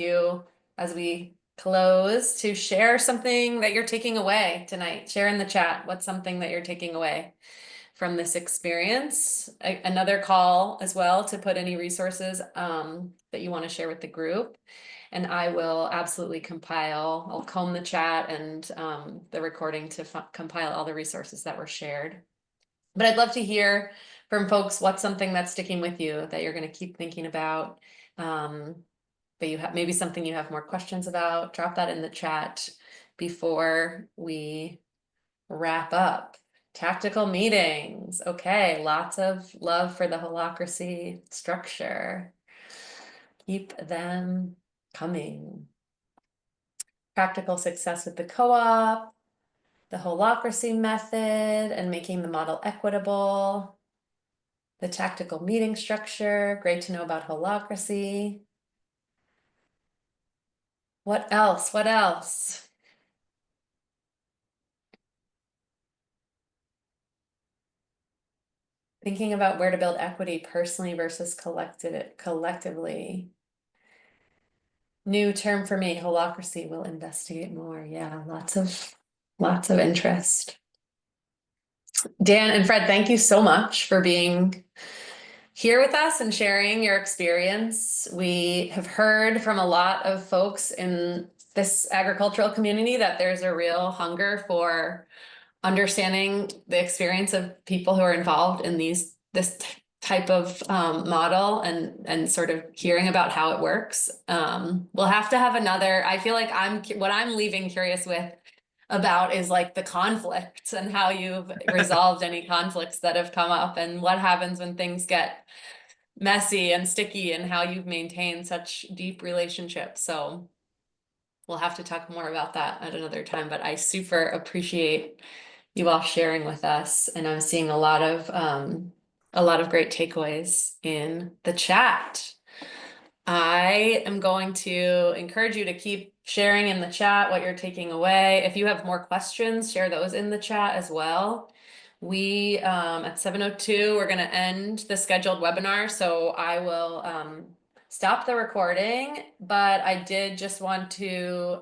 we close, to share something that you're taking away tonight. Share in the chat what's something that you're taking away from this experience. Another call as well to put any resources that you want to share with the group. And I will absolutely I'll comb the chat and the recording to compile all the resources that were shared. But I'd love to hear from folks what's something that's sticking with you that you're going to keep thinking about. But you have maybe something you have more questions about. Drop that in the chat before we wrap up Tactical meetings. Okay, lots of love for the holacracy structure. Keep them coming. Practical success with the co-op, the holacracy method, and making the model equitable. The tactical meeting structure. Great to know about holacracy. What else? What else? Thinking about where to build equity personally versus collectively. New term for me, holacracy. We'll investigate more. Yeah, lots of interest. Dan and Fred, thank you so much for being here with us and sharing your experience. We have heard from a lot of folks in this agricultural community that there's a real hunger for understanding the experience of people who are involved in this type of model and sort of hearing about how it works. We'll have to have another. I feel like what I'm leaving curious with about is like the conflicts and how you've resolved any conflicts that have come up and what happens when things get messy and sticky and how you've maintained such deep relationships. So we'll have to talk more about that at another time, but I super appreciate you all sharing with us, and I'm seeing a lot of great takeaways in the chat. I am going to encourage you to keep sharing in the chat what you're taking away. If you have more questions, share those in the chat as well. We at 7:02, we're going to end the scheduled webinar, so I will stop the recording, but I did just want to